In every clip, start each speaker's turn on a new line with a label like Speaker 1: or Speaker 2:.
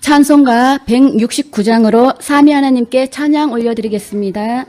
Speaker 1: 찬송가 169장으로 삼위 하나님께 찬양 올려드리겠습니다.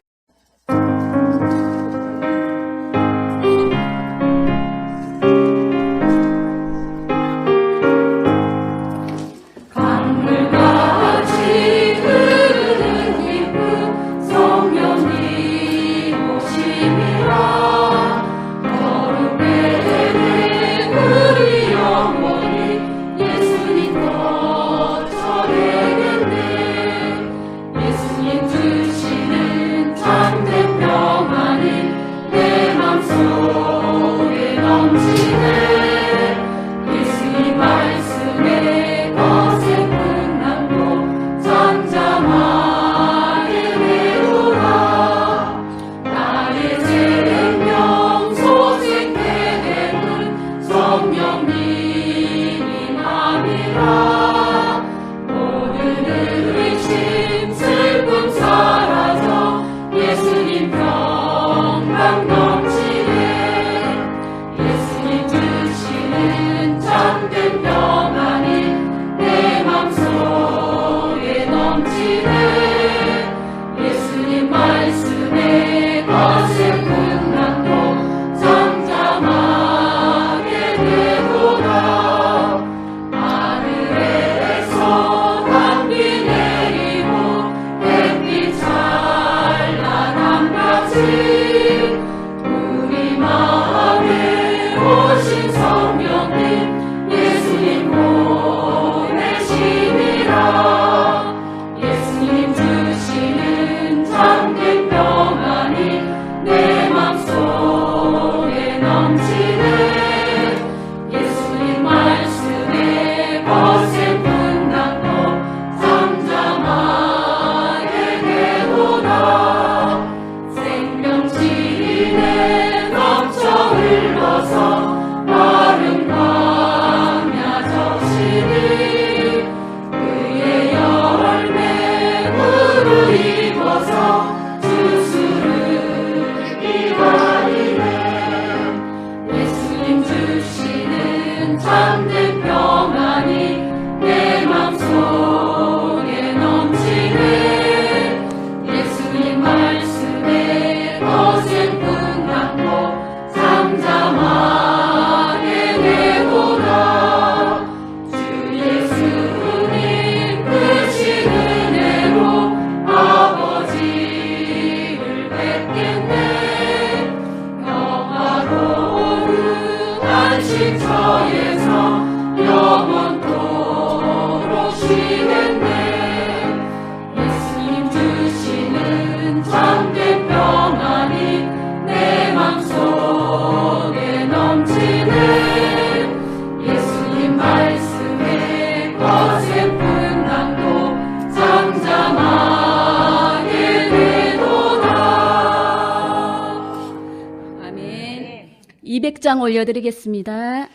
Speaker 1: 아멘. 200장 올려드리겠습니다.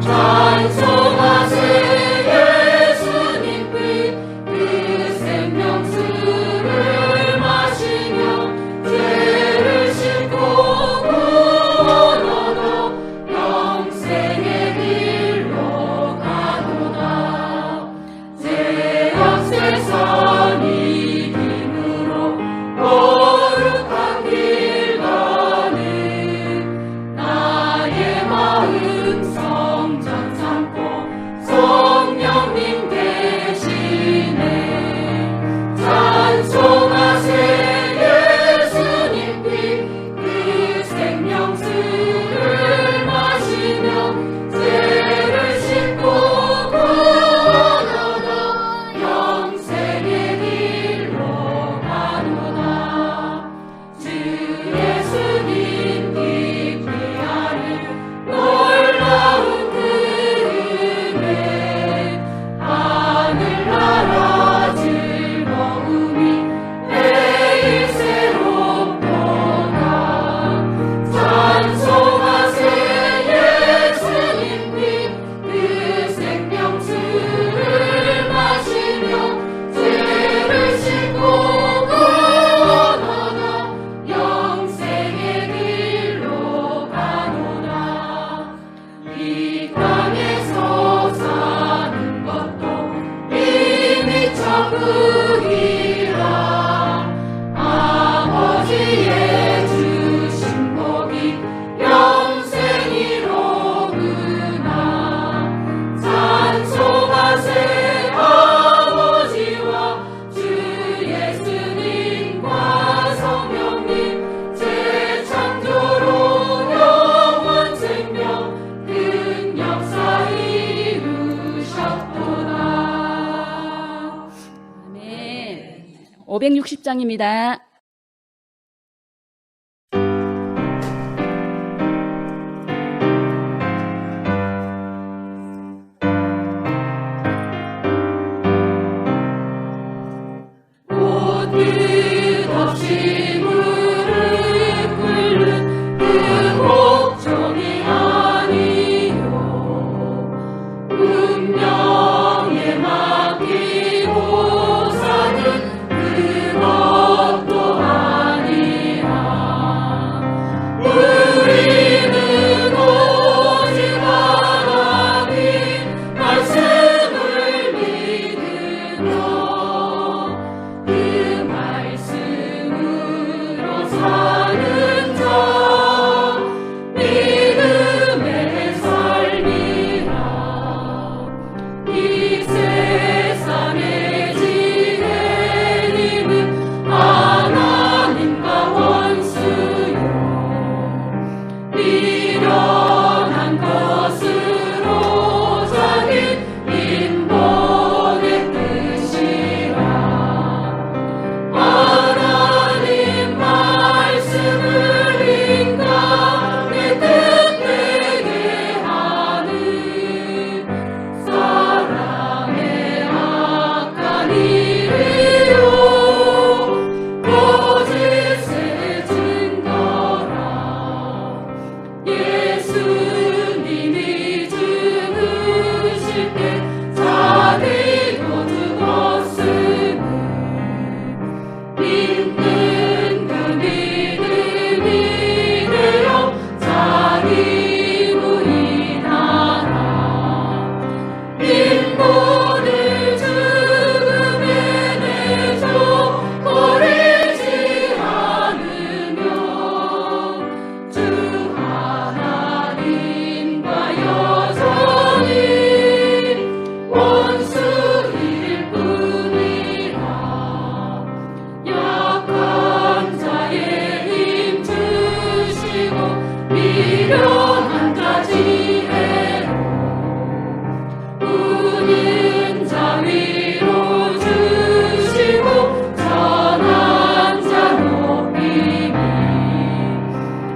Speaker 2: 찬송하세 예수님
Speaker 1: 560장입니다.
Speaker 2: 끝없이 무릎 꿇는 그 목적이 아니요 운명에 맡기고 사는 그것도 아니라 우리는 오직 하나님 말씀을 믿으며 그 말씀으로 사는 자 믿음의 삶이라 이 세상에 지내리는 하나님과 원수요 미련한 것으로 자기 인본의 뜻이라 하나님 말씀을 인간의 뜻되게 하는 사람의 악한 일이요 거짓의 증거라 예수님이 죽으실 때 자기도 죽었으니 믿는 그 믿음이 되어 자기 부인하라 인본을 죽음에 내줘 버리지 않으며 주 하나님과 여전히 원수일 뿐이라 약한 자의 힘 주시고 미련한 자 지혜로 우는 자 위로 주시고 선한 자 높이니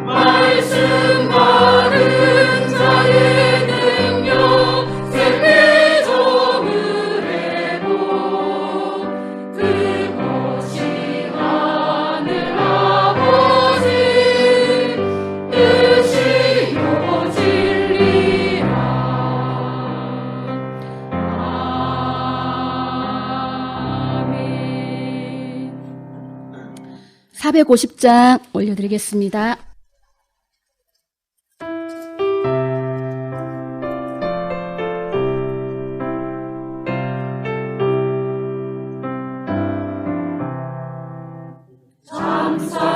Speaker 2: 말씀 받은 자의 능력 생기종을 해보 그것이 하늘 아버지 뜻이요 진리라 아멘
Speaker 1: 450장 올려드리겠습니다.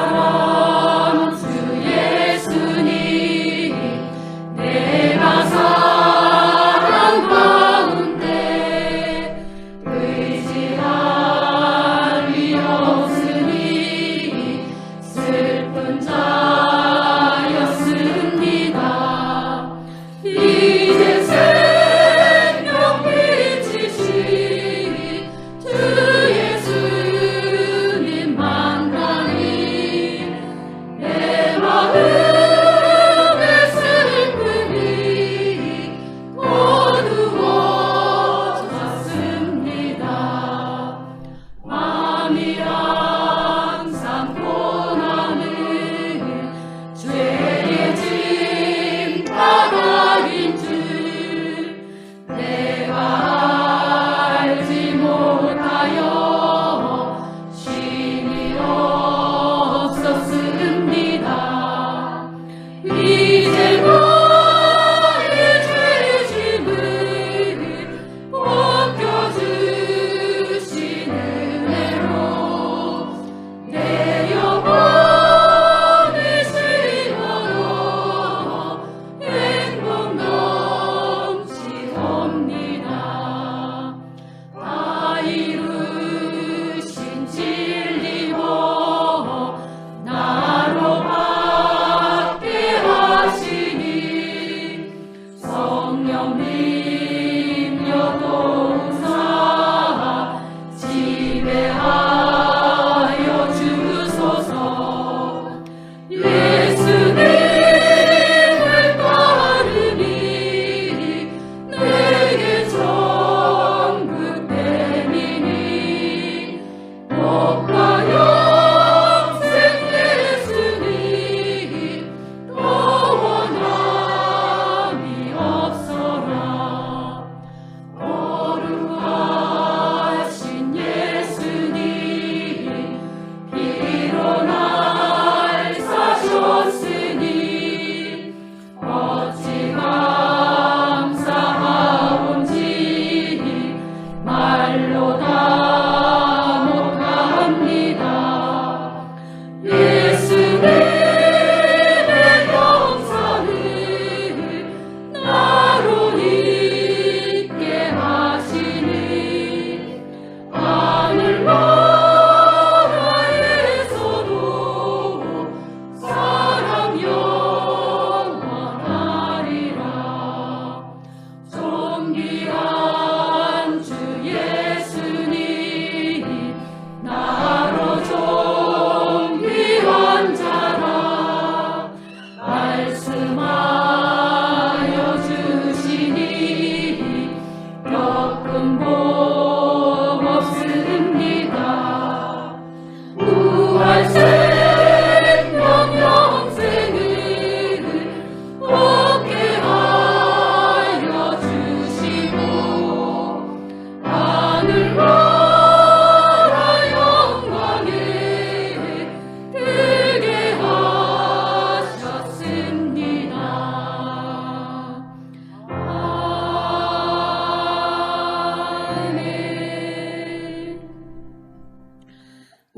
Speaker 2: 참사랑 주 예수님 내가 사랑 가운데 의지할 리 없으니 슬픈 자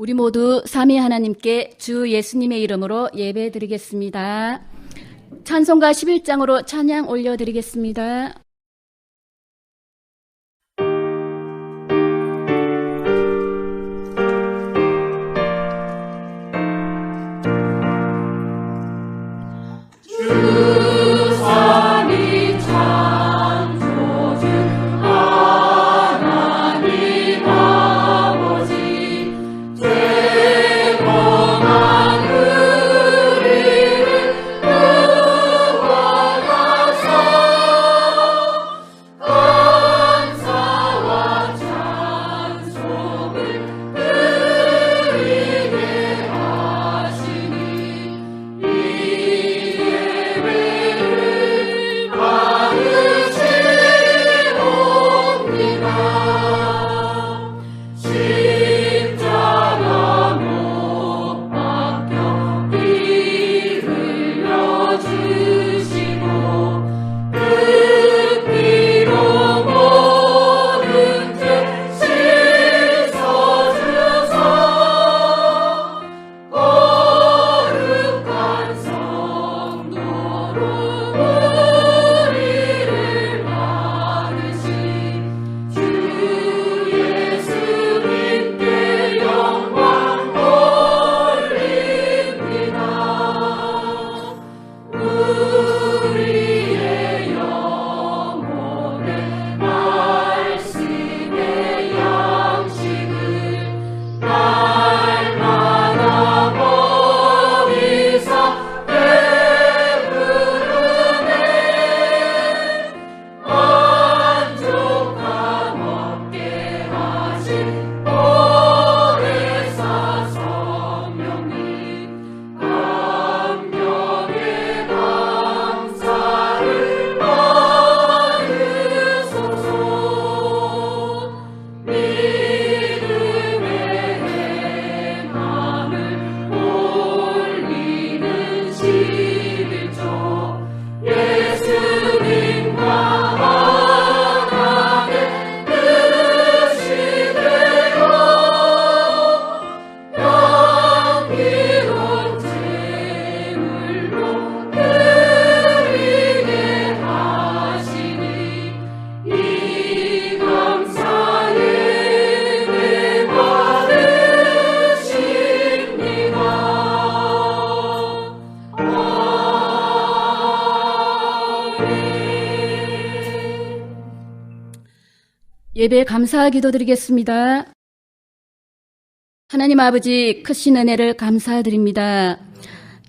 Speaker 1: 우리 모두 삼위 하나님께 주 예수님의 이름으로 예배 드리겠습니다. 찬송가 11장으로 찬양 올려드리겠습니다.
Speaker 2: 주삼위 창조주 하나님 아버지 죄범한 우리를 구원하사 감사와 찬송을 드리게 하시니 이 예배를 받으시옵니다. 십자가 못 박혀 피 흘려주시고 그 피로 모든 죄 씻어주사 거룩한 성도로 우리를 받으신 주 예수님께 영광 올립니다. 우리의 영혼의 말씀의 양식을 날마다 먹이사 배부르네 만족함 얻게 하신 보혜사 성령님 감격의 감사를 받으소서. 믿음의 행함을 올리는 11조 예수님과 하나의 뜻이 되어 향기로운 제물로 드리게 하시니 이 감사 예배 받으십니다.
Speaker 1: 예배 감사 기도드리겠습니다. 하나님 아버지 크신 은혜를 감사드립니다.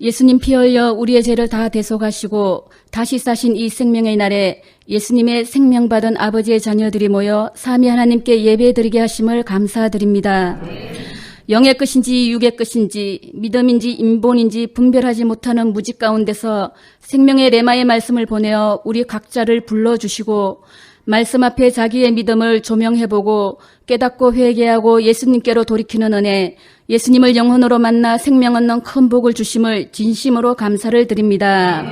Speaker 1: 예수님 피 흘려 우리의 죄를 다 대속하시고 다시 사신 이 생명의 날에 예수님의 생명받은 아버지의 자녀들이 모여 삼위 하나님께 예배드리게 하심을 감사드립니다. 영의 끝인지 육의 끝인지 믿음인지 인본인지 분별하지 못하는 무지 가운데서 생명의 레마의 말씀을 보내어 우리 각자를 불러주시고 말씀 앞에 자기의 믿음을 조명해보고 깨닫고 회개하고 예수님께로 돌이키는 은혜, 예수님을 영혼으로 만나 생명 얻는 큰 복을 주심을 진심으로 감사를 드립니다.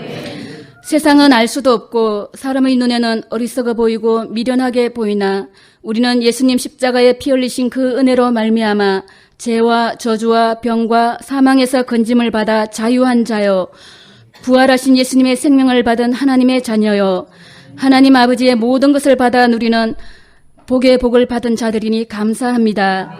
Speaker 1: 세상은 알 수도 없고 사람의 눈에는 어리석어 보이고 미련하게 보이나 우리는 예수님 십자가에 피 흘리신 그 은혜로 말미암아 죄와 저주와 병과 사망에서 건짐을 받아 자유한 자요, 부활하신 예수님의 생명을 받은 하나님의 자녀요, 하나님 아버지의 모든 것을 받아 누리는 복의 복을 받은 자들이니 감사합니다.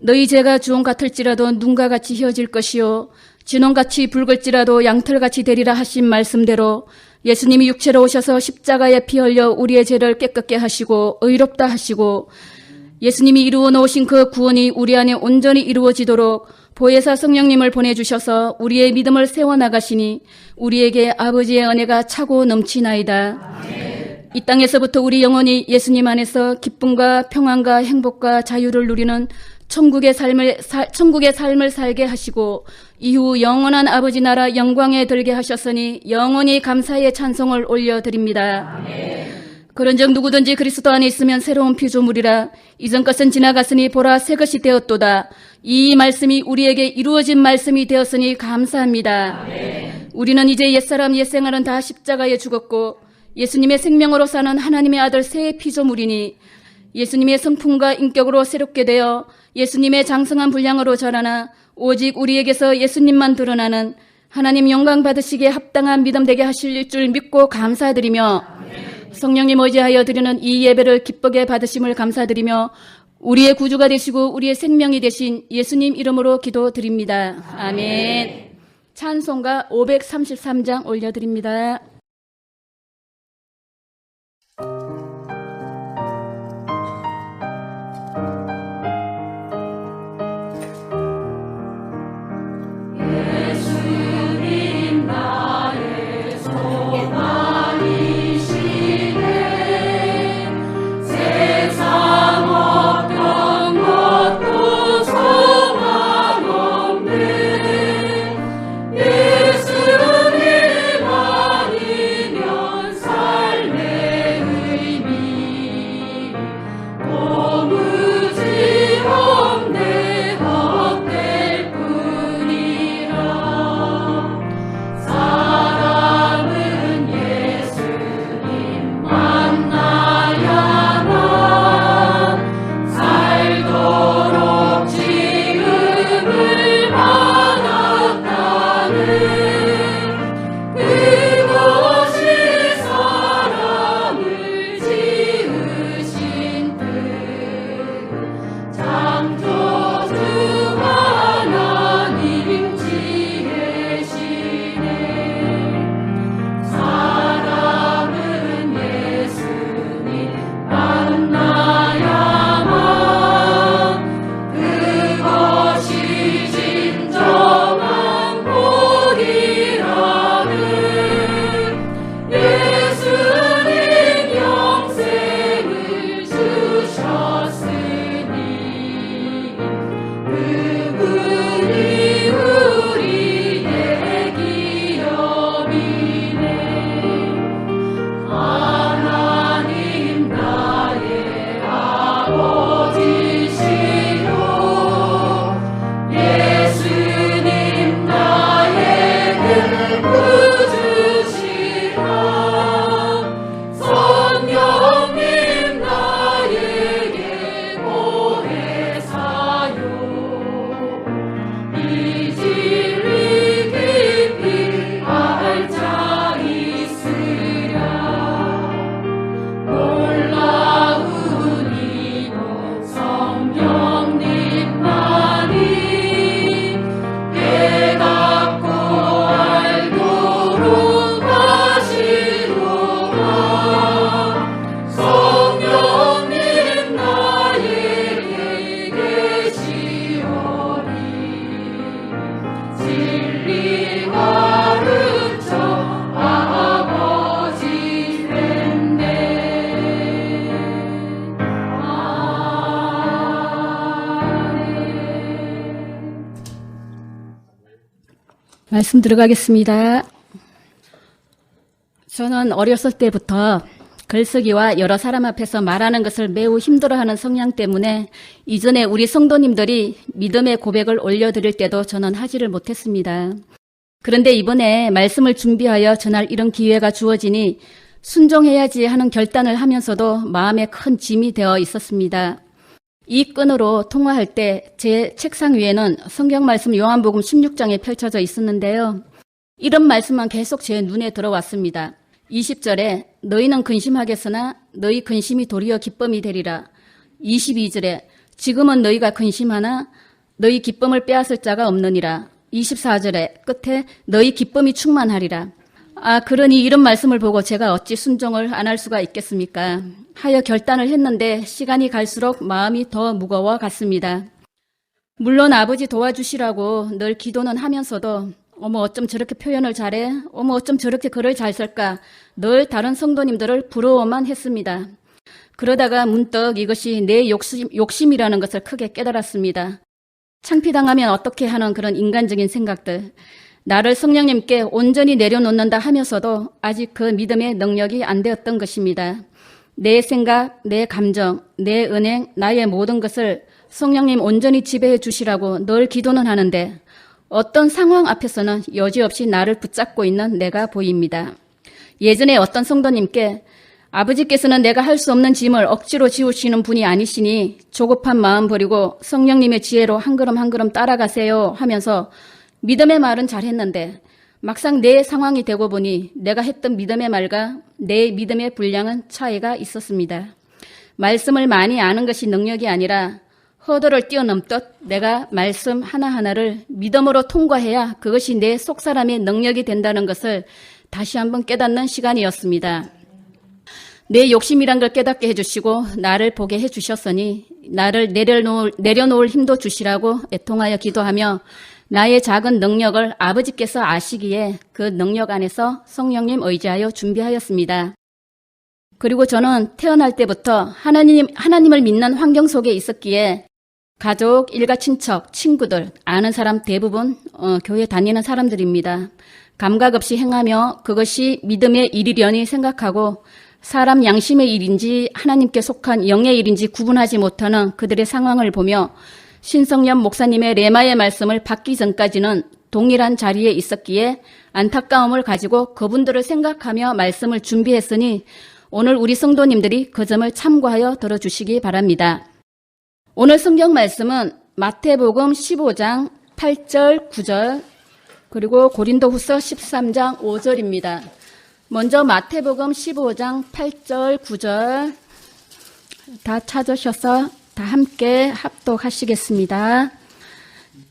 Speaker 1: 너희 죄가 주홍 같을지라도 눈과 같이 희어질 것이요 진홍같이 붉을지라도 양털같이 되리라 하신 말씀대로 예수님이 육체로 오셔서 십자가에 피 흘려 우리의 죄를 깨끗게 하시고 의롭다 하시고 예수님이 이루어 놓으신 그 구원이 우리 안에 온전히 이루어지도록 보혜사 성령님을 보내주셔서 우리의 믿음을 세워나가시니 우리에게 아버지의 은혜가 차고 넘치나이다. 이 땅에서부터 우리 영혼이 예수님 안에서 기쁨과 평안과 행복과 자유를 누리는 천국의 삶을 살게 하시고 이후 영원한 아버지 나라 영광에 들게 하셨으니 영원히 감사의 찬송을 올려드립니다. 그런즉 누구든지 그리스도 안에 있으면 새로운 피조물이라 이전 것은 지나갔으니 보라 새 것이 되었도다. 이 말씀이 우리에게 이루어진 말씀이 되었으니 감사합니다. 우리는 이제 옛사람 옛생활은 다 십자가에 죽었고 예수님의 생명으로 사는 하나님의 아들 새 피조물이니 예수님의 성품과 인격으로 새롭게 되어 예수님의 장성한 분량으로 자라나 오직 우리에게서 예수님만 드러나는 하나님 영광 받으시기에 합당한 믿음 되게 하실 줄 믿고 감사드리며 성령님 의지하여 드리는 이 예배를 기쁘게 받으심을 감사드리며 우리의 구주가 되시고 우리의 생명이 되신 예수님 이름으로 기도드립니다. 아멘. 찬송가 533장 올려드립니다.
Speaker 2: 예수님 나의 소망이시네 세상 어떤 것도 소망 없네 예수님 아니면 삶의 의미 도무지 없네 헛될 뿐이라 사람은 예수님 만나야만 살도록 지음을 받았다는 그것이 사람을 지으신 뜻 창조주 하나님 지혜시네 사람은 예수님 만나야만 그것이 진정한 복이라는 예수님 영생을 주셨으니 그분이 우리의 기업이네 하나님 나의 아버지시요 예수님 나의 구주시라 성령님 나에게 보혜사요 이 진리 깊이 알자 있으랴 놀라운 이곳 성령님만이 깨닫고 알도록 하시도다 성령님 나에게 계시오니 진리 가르쳐 아버지 됐네 아멘
Speaker 1: 말씀 들어가겠습니다. 저는 어렸을 때부터 글쓰기와 여러 사람 앞에서 말하는 것을 매우 힘들어하는 성향 때문에 이전에 우리 성도님들이 믿음의 고백을 올려드릴 때도 저는 하지를 못했습니다. 그런데 이번에 말씀을 준비하여 전할 이런 기회가 주어지니 순종해야지 하는 결단을 하면서도 마음에 큰 짐이 되어 있었습니다. 이 끈으로 통화할 때 제 책상 위에는 성경 말씀 요한복음 16장에 펼쳐져 있었는데요. 이런 말씀만 계속 제 눈에 들어왔습니다. 20절에 너희는 근심하겠으나 너희 근심이 도리어 기쁨이 되리라. 22절에 지금은 너희가 근심하나 너희 기쁨을 빼앗을 자가 없느니라. 24절에 끝에 너희 기쁨이 충만하리라. 그러니 이런 말씀을 보고 제가 어찌 순종을 안 할 수가 있겠습니까? 하여 결단을 했는데 시간이 갈수록 마음이 더 무거워 갔습니다. 물론 아버지 도와주시라고 늘 기도는 하면서도 어머 어쩜 저렇게 표현을 잘해? 어머 어쩜 저렇게 글을 잘 쓸까? 늘 다른 성도님들을 부러워만 했습니다. 그러다가 문득 이것이 내 욕심이라는 것을 크게 깨달았습니다. 창피당하면 어떻게 하는 그런 인간적인 생각들. 나를 성령님께 온전히 내려놓는다 하면서도 아직 그 믿음의 능력이 안 되었던 것입니다. 내 생각, 내 감정, 내 은행, 나의 모든 것을 성령님 온전히 지배해 주시라고 늘 기도는 하는데 어떤 상황 앞에서는 여지없이 나를 붙잡고 있는 내가 보입니다. 예전에 어떤 성도님께 아버지께서는 내가 할 수 없는 짐을 억지로 지우시는 분이 아니시니 조급한 마음 버리고 성령님의 지혜로 한 걸음 한 걸음 따라가세요 하면서 믿음의 말은 잘했는데 막상 내 상황이 되고 보니 내가 했던 믿음의 말과 내 믿음의 분량은 차이가 있었습니다. 말씀을 많이 아는 것이 능력이 아니라 허들을 뛰어넘듯 내가 말씀 하나하나를 믿음으로 통과해야 그것이 내 속사람의 능력이 된다는 것을 다시 한번 깨닫는 시간이었습니다. 내 욕심이란 걸 깨닫게 해주시고 나를 보게 해주셨으니 나를 내려놓을 힘도 주시라고 애통하여 기도하며 나의 작은 능력을 아버지께서 아시기에 그 능력 안에서 성령님 의지하여 준비하였습니다. 그리고 저는 태어날 때부터 하나님을 믿는 환경 속에 있었기에 가족, 일가, 친척, 친구들, 아는 사람 대부분 교회 다니는 사람들입니다. 감각 없이 행하며 그것이 믿음의 일이려니 생각하고 사람 양심의 일인지 하나님께 속한 영의 일인지 구분하지 못하는 그들의 상황을 보며 신성엽 목사님의 레마의 말씀을 받기 전까지는 동일한 자리에 있었기에 안타까움을 가지고 그분들을 생각하며 말씀을 준비했으니 오늘 우리 성도님들이 그 점을 참고하여 들어주시기 바랍니다. 오늘 성경 말씀은 마태복음 15장 8절 9절 그리고 고린도후서 13장 5절입니다. 먼저 마태복음 15장 8절 9절 다 찾으셔서 다 함께 합독하시겠습니다.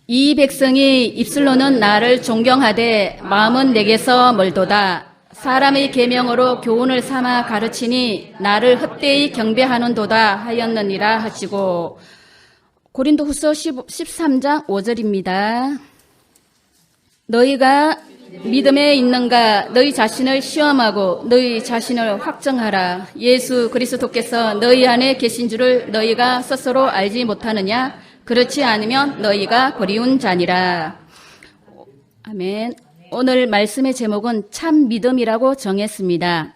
Speaker 1: 이 백성이 입술로는 나를 존경하되 마음은 내게서 멀도다. 사람의 계명으로 교훈을 삼아 가르치니 나를 헛되이 경배하는도다 하였느니라 하시고 고린도후서 13장 5절입니다. 너희가 믿음에 있는가 너희 자신을 시험하고 너희 자신을 확정하라. 예수 그리스도께서 너희 안에 계신 줄을 너희가 스스로 알지 못하느냐? 그렇지 않으면 너희가 버리운 자니라. 아멘. 오늘 말씀의 제목은 참 믿음이라고 정했습니다.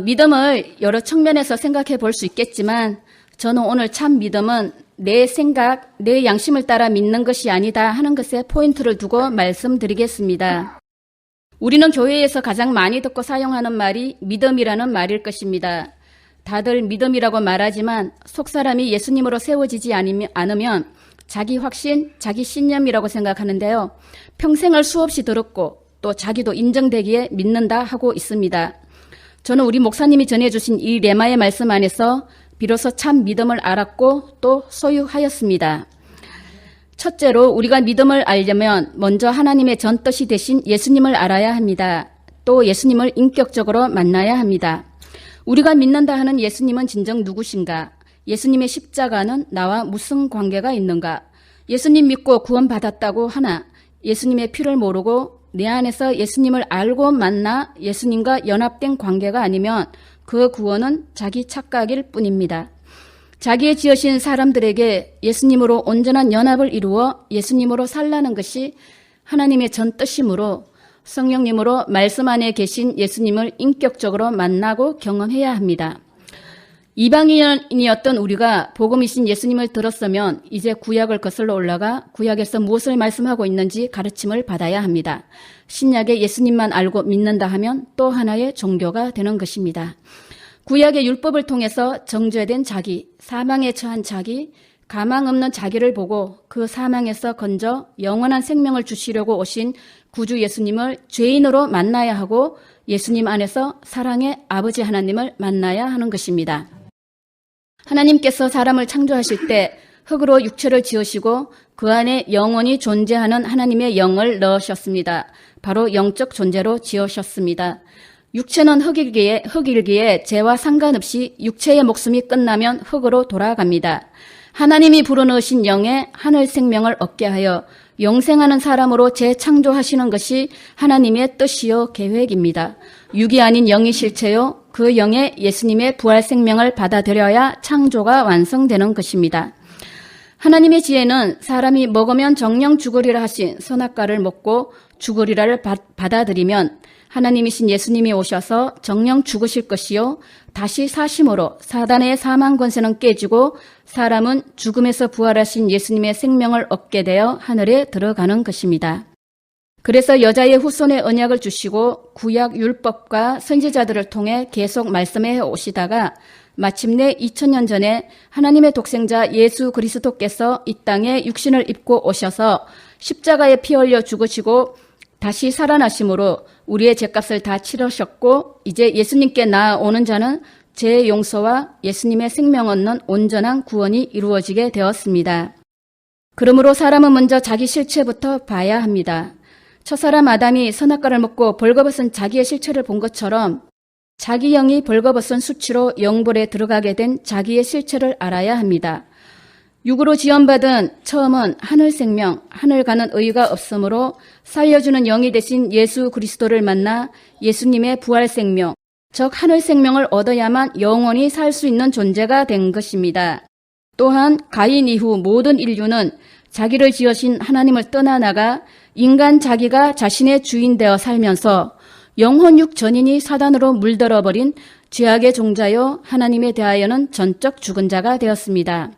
Speaker 1: 믿음을 여러 측면에서 생각해 볼 수 있겠지만 저는 오늘 참 믿음은 내 생각, 내 양심을 따라 믿는 것이 아니다 하는 것에 포인트를 두고 말씀드리겠습니다. 우리는 교회에서 가장 많이 듣고 사용하는 말이 믿음이라는 말일 것입니다. 다들 믿음이라고 말하지만 속사람이 예수님으로 세워지지 않으면 자기 확신, 자기 신념이라고 생각하는데요. 평생을 수없이 들었고 또 자기도 인정되기에 믿는다 하고 있습니다. 저는 우리 목사님이 전해주신 이 레마의 말씀 안에서 비로소 참 믿음을 알았고 또 소유하였습니다. 첫째로 우리가 믿음을 알려면 먼저 하나님의 전뜻이 되신 예수님을 알아야 합니다. 또 예수님을 인격적으로 만나야 합니다. 우리가 믿는다 하는 예수님은 진정 누구신가? 예수님의 십자가는 나와 무슨 관계가 있는가? 예수님 믿고 구원받았다고 하나 예수님의 피를 모르고 내 안에서 예수님을 알고 만나 예수님과 연합된 관계가 아니면 그 구원은 자기 착각일 뿐입니다. 자기의 지으신 사람들에게 예수님으로 온전한 연합을 이루어 예수님으로 살라는 것이 하나님의 전뜻이므로 성령님으로 말씀 안에 계신 예수님을 인격적으로 만나고 경험해야 합니다. 이방인이었던 우리가 복음이신 예수님을 들었으면 이제 구약을 거슬러 올라가 구약에서 무엇을 말씀하고 있는지 가르침을 받아야 합니다. 신약에 예수님만 알고 믿는다 하면 또 하나의 종교가 되는 것입니다. 구약의 율법을 통해서 정죄된 자기, 사망에 처한 자기, 가망 없는 자기를 보고 그 사망에서 건져 영원한 생명을 주시려고 오신 구주 예수님을 죄인으로 만나야 하고 예수님 안에서 사랑의 아버지 하나님을 만나야 하는 것입니다. 하나님께서 사람을 창조하실 때 흙으로 육체를 지으시고 그 안에 영원히 존재하는 하나님의 영을 넣으셨습니다. 바로 영적 존재로 지으셨습니다. 육체는 흙일기에 죄와 상관없이 육체의 목숨이 끝나면 흙으로 돌아갑니다. 하나님이 불어넣으신 영의 하늘 생명을 얻게 하여 영생하는 사람으로 재창조하시는 것이 하나님의 뜻이요 계획입니다. 육이 아닌 영이 실체요 그 영의 예수님의 부활 생명을 받아들여야 창조가 완성되는 것입니다. 하나님의 지혜는 사람이 먹으면 정령 죽으리라 하신 선악과를 먹고 죽으리라를 받아들이면 하나님이신 예수님이 오셔서 정령 죽으실 것이요 다시 사심으로 사단의 사망 권세는 깨지고 사람은 죽음에서 부활하신 예수님의 생명을 얻게 되어 하늘에 들어가는 것입니다. 그래서 여자의 후손의 언약을 주시고 구약 율법과 선지자들을 통해 계속 말씀해 오시다가 마침내 2000년 전에 하나님의 독생자 예수 그리스도께서 이 땅에 육신을 입고 오셔서 십자가에 피 흘려 죽으시고 다시 살아나심으로 우리의 죄값을 다 치르셨고 이제 예수님께 나아오는 자는 죄의 용서와 예수님의 생명 얻는 온전한 구원이 이루어지게 되었습니다. 그러므로 사람은 먼저 자기 실체부터 봐야 합니다. 첫사람 아담이 선악과를 먹고 벌거벗은 자기의 실체를 본 것처럼 자기 영이 벌거벗은 수치로 영벌에 들어가게 된 자기의 실체를 알아야 합니다. 육으로 지원받은 처음은 하늘 생명, 하늘 가는 의의가 없으므로 살려주는 영이 되신 예수 그리스도를 만나 예수님의 부활 생명, 즉 하늘 생명을 얻어야만 영원히 살 수 있는 존재가 된 것입니다. 또한 가인 이후 모든 인류는 자기를 지으신 하나님을 떠나나가 인간 자기가 자신의 주인 되어 살면서 영혼육 전인이 사단으로 물들어버린 죄악의 종자요 하나님에 대하여는 전적 죽은 자가 되었습니다.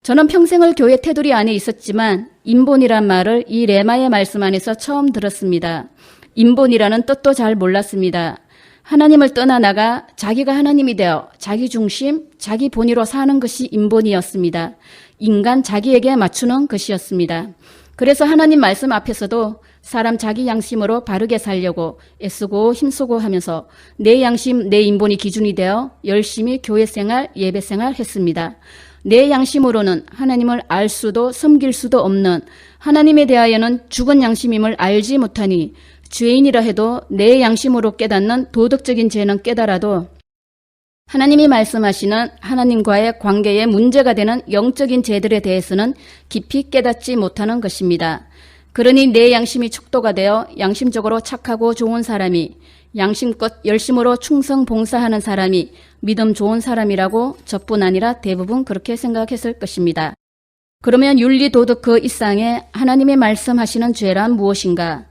Speaker 1: 저는 평생을 교회 테두리 안에 있었지만 인본이란 말을 이 레마의 말씀 안에서 처음 들었습니다. 인본이라는 뜻도 잘 몰랐습니다. 하나님을 떠나나가 자기가 하나님이 되어 자기 중심, 자기 본의로 사는 것이 인본이었습니다. 인간 자기에게 맞추는 것이었습니다. 그래서 하나님 말씀 앞에서도 사람 자기 양심으로 바르게 살려고 애쓰고 힘쓰고 하면서 내 양심, 내 인본이 기준이 되어 열심히 교회 생활, 예배 생활 했습니다. 내 양심으로는 하나님을 알 수도 섬길 수도 없는 하나님에 대하여는 죽은 양심임을 알지 못하니 죄인이라 해도 내 양심으로 깨닫는 도덕적인 죄는 깨달아도 하나님이 말씀하시는 하나님과의 관계에 문제가 되는 영적인 죄들에 대해서는 깊이 깨닫지 못하는 것입니다. 그러니 내 양심이 척도가 되어 양심적으로 착하고 좋은 사람이 양심껏 열심으로 충성 봉사하는 사람이 믿음 좋은 사람이라고 저뿐 아니라 대부분 그렇게 생각했을 것입니다. 그러면 윤리 도덕 그 이상에 하나님의 말씀하시는 죄란 무엇인가?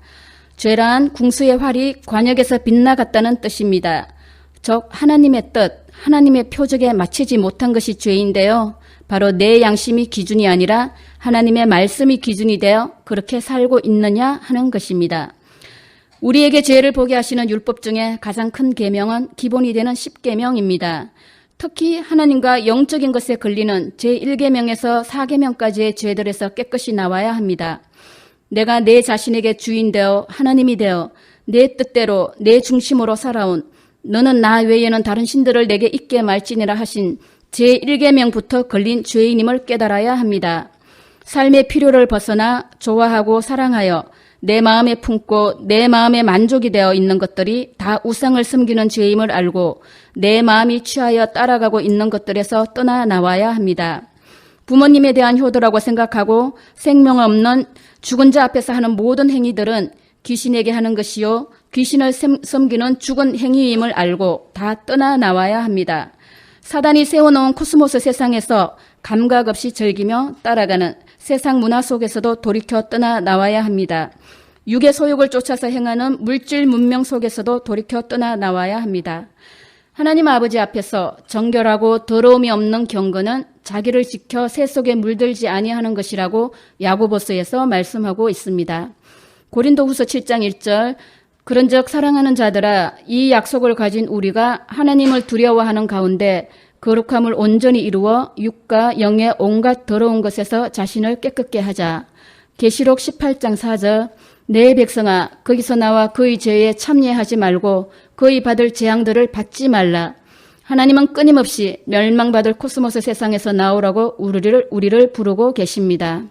Speaker 1: 죄란 궁수의 활이 관역에서 빗나갔다는 뜻입니다. 즉 하나님의 뜻, 하나님의 표적에 맞추지 못한 것이 죄인데요. 바로 내 양심이 기준이 아니라 하나님의 말씀이 기준이 되어 그렇게 살고 있느냐 하는 것입니다. 우리에게 죄를 보게 하시는 율법 중에 가장 큰 계명은 기본이 되는 10계명입니다. 특히 하나님과 영적인 것에 걸리는 제1계명에서 4계명까지의 죄들에서 깨끗이 나와야 합니다. 내가 내 자신에게 주인 되어 하나님이 되어 내 뜻대로 내 중심으로 살아온 너는 나 외에는 다른 신들을 내게 있게 말지니라 하신 제1계명부터 걸린 죄인임을 깨달아야 합니다. 삶의 필요를 벗어나 좋아하고 사랑하여 내 마음에 품고 내 마음에 만족이 되어 있는 것들이 다 우상을 섬기는 죄임을 알고 내 마음이 취하여 따라가고 있는 것들에서 떠나 나와야 합니다. 부모님에 대한 효도라고 생각하고 생명 없는 죽은 자 앞에서 하는 모든 행위들은 귀신에게 하는 것이요 귀신을 섬기는 죽은 행위임을 알고 다 떠나 나와야 합니다. 사단이 세워놓은 코스모스 세상에서 감각 없이 즐기며 따라가는 세상 문화 속에서도 돌이켜 떠나 나와야 합니다. 육의 소욕을 쫓아서 행하는 물질 문명 속에서도 돌이켜 떠나 나와야 합니다. 하나님 아버지 앞에서 정결하고 더러움이 없는 경건은 자기를 지켜 새 속에 물들지 아니하는 것이라고 야고보서에서 말씀하고 있습니다. 고린도후서 7장 1절 그런즉 사랑하는 자들아 이 약속을 가진 우리가 하나님을 두려워하는 가운데 거룩함을 온전히 이루어 육과 영의 온갖 더러운 것에서 자신을 깨끗게 하자. 계시록 18장 4절 내 백성아 거기서 나와 그의 죄에 참여하지 말고 그의 받을 재앙들을 받지 말라. 하나님은 끊임없이 멸망받을 코스모스 세상에서 나오라고 우리를 부르고 계십니다.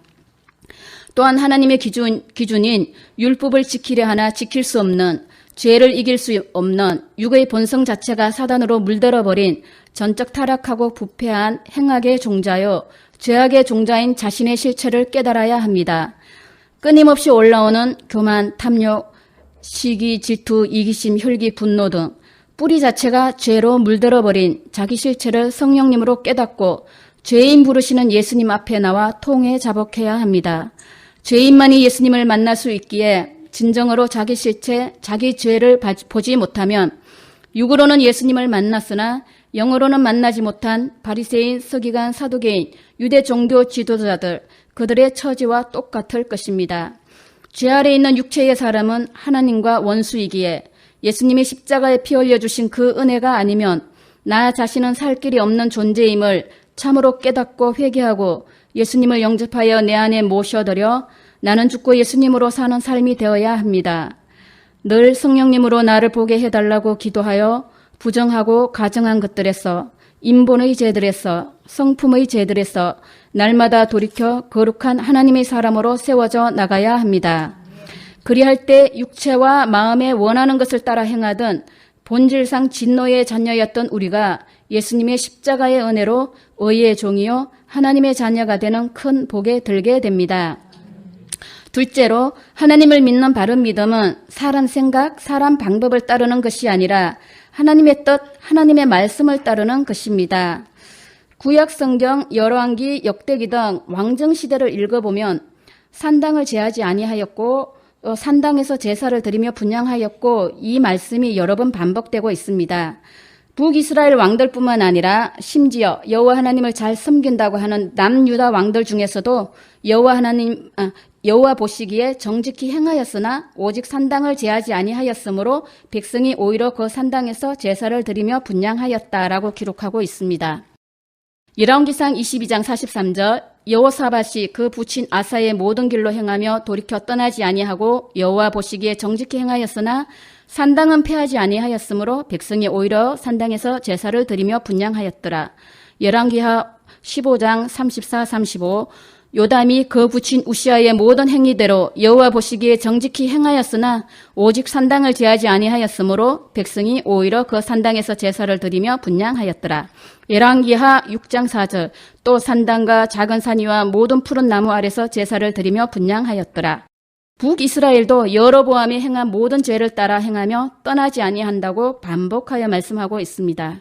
Speaker 1: 또한 하나님의 기준인 율법을 지키려 하나 지킬 수 없는 죄를 이길 수 없는 육의 본성 자체가 사단으로 물들어버린 전적 타락하고 부패한 행악의 종자요 죄악의 종자인 자신의 실체를 깨달아야 합니다. 끊임없이 올라오는 교만, 탐욕, 시기, 질투, 이기심, 혈기, 분노 등 뿌리 자체가 죄로 물들어버린 자기 실체를 성령님으로 깨닫고 죄인 부르시는 예수님 앞에 나와 통에 자복해야 합니다. 죄인만이 예수님을 만날 수 있기에 진정으로 자기 실체, 자기 죄를 보지 못하면 육으로는 예수님을 만났으나 영으로는 만나지 못한 바리새인, 서기관, 사두개인, 유대 종교 지도자들 그들의 처지와 똑같을 것입니다. 죄 아래 있는 육체의 사람은 하나님과 원수이기에 예수님이 십자가에 피 흘려주신 그 은혜가 아니면 나 자신은 살 길이 없는 존재임을 참으로 깨닫고 회개하고 예수님을 영접하여 내 안에 모셔들여 나는 죽고 예수님으로 사는 삶이 되어야 합니다. 늘 성령님으로 나를 보게 해달라고 기도하여 부정하고 가정한 것들에서, 인본의 죄들에서, 성품의 죄들에서 날마다 돌이켜 거룩한 하나님의 사람으로 세워져 나가야 합니다. 그리할 때 육체와 마음에 원하는 것을 따라 행하던 본질상 진노의 자녀였던 우리가 예수님의 십자가의 은혜로 의의 종이요 하나님의 자녀가 되는 큰 복에 들게 됩니다. 둘째로, 하나님을 믿는 바른 믿음은 사람 생각, 사람 방법을 따르는 것이 아니라 하나님의 뜻, 하나님의 말씀을 따르는 것입니다. 구약 성경 열왕기, 역대기 등 왕정 시대를 읽어보면 산당을 제하지 아니하였고 산당에서 제사를 드리며 분향하였고, 이 말씀이 여러 번 반복되고 있습니다. 북이스라엘 왕들뿐만 아니라 심지어 여호와 하나님을 잘 섬긴다고 하는 남유다 왕들 중에서도 여호와 보시기에 정직히 행하였으나 오직 산당을 제하지 아니하였으므로 백성이 오히려 그 산당에서 제사를 드리며 분향하였다라고 기록하고 있습니다. 열왕기상 22장 43절, 여호사밧이 그 부친 아사의 모든 길로 행하며 돌이켜 떠나지 아니하고 여호와 보시기에 정직히 행하였으나 산당은 폐하지 아니하였으므로 백성이 오히려 산당에서 제사를 드리며 분향하였더라. 열왕기하 15장 34, 35, 요담이 그 부친 우시아의 모든 행위대로 여호와 보시기에 정직히 행하였으나 오직 산당을 제하지 아니하였으므로 백성이 오히려 그 산당에서 제사를 드리며 분향하였더라. 열왕기하 6장 4절, 또 산당과 작은 산위와 모든 푸른 나무 아래서 제사를 드리며 분향하였더라. 북이스라엘도 여로보암이 행한 모든 죄를 따라 행하며 떠나지 아니한다고 반복하여 말씀하고 있습니다.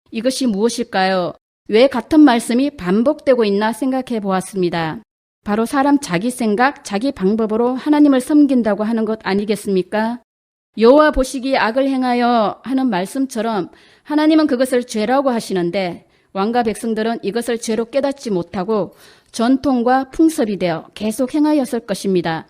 Speaker 1: 이것이 무엇일까요? 왜 같은 말씀이 반복되고 있나 생각해 보았습니다. 바로 사람 자기 생각, 자기 방법으로 하나님을 섬긴다고 하는 것 아니겠습니까? 여호와 보시기에 악을 행하여 하는 말씀처럼 하나님은 그것을 죄라고 하시는데 왕과 백성들은 이것을 죄로 깨닫지 못하고 전통과 풍습이 되어 계속 행하였을 것입니다.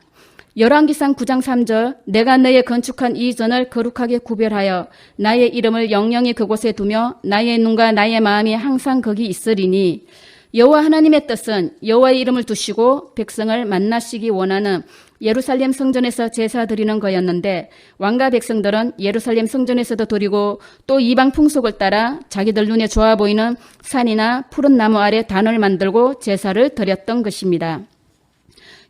Speaker 1: 열왕기상 9장 3절, 내가 너의 건축한 이 전을 거룩하게 구별하여 나의 이름을 영영히 그곳에 두며 나의 눈과 나의 마음이 항상 거기 있으리니, 여호와 하나님의 뜻은 여호와의 이름을 두시고 백성을 만나시기 원하는 예루살렘 성전에서 제사 드리는 거였는데 왕과 백성들은 예루살렘 성전에서도 드리고 또 이방 풍속을 따라 자기들 눈에 좋아 보이는 산이나 푸른 나무 아래 단을 만들고 제사를 드렸던 것입니다.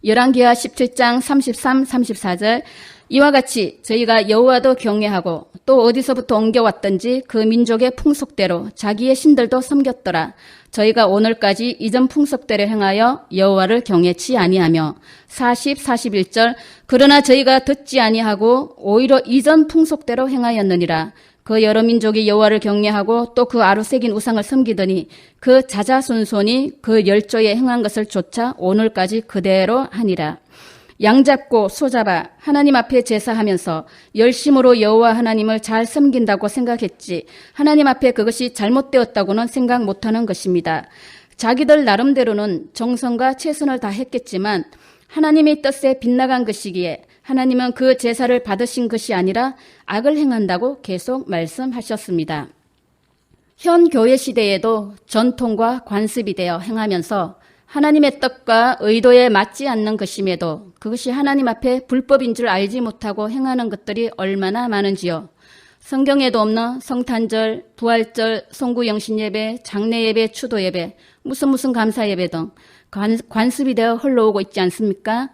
Speaker 1: 열왕기하 17장 33, 34절, 이와 같이 저희가 여호와도 경외하고 또 어디서부터 옮겨왔던지 그 민족의 풍속대로 자기의 신들도 섬겼더라. 저희가 오늘까지 이전 풍속대로 행하여 여호와를 경외치 아니하며 40, 41절, 그러나 저희가 듣지 아니하고 오히려 이전 풍속대로 행하였느니라. 그 여러 민족이 여호와를 경외하고 또 그 아로 새긴 우상을 섬기더니 그 자자손손이 그 열조에 행한 것을 쫓아 오늘까지 그대로 하니라. 양잡고 소잡아 하나님 앞에 제사하면서 열심으로 여호와 하나님을 잘 섬긴다고 생각했지 하나님 앞에 그것이 잘못되었다고는 생각 못하는 것입니다. 자기들 나름대로는 정성과 최선을 다했겠지만 하나님의 뜻에 빗나간 것이기에 하나님은 그 제사를 받으신 것이 아니라 악을 행한다고 계속 말씀하셨습니다. 현 교회 시대에도 전통과 관습이 되어 행하면서 하나님의 뜻과 의도에 맞지 않는 것임에도 그것이 하나님 앞에 불법인 줄 알지 못하고 행하는 것들이 얼마나 많은지요. 성경에도 없는 성탄절, 부활절, 송구영신예배, 장례예배, 추도예배, 무슨 감사예배 등 관습이 되어 흘러오고 있지 않습니까?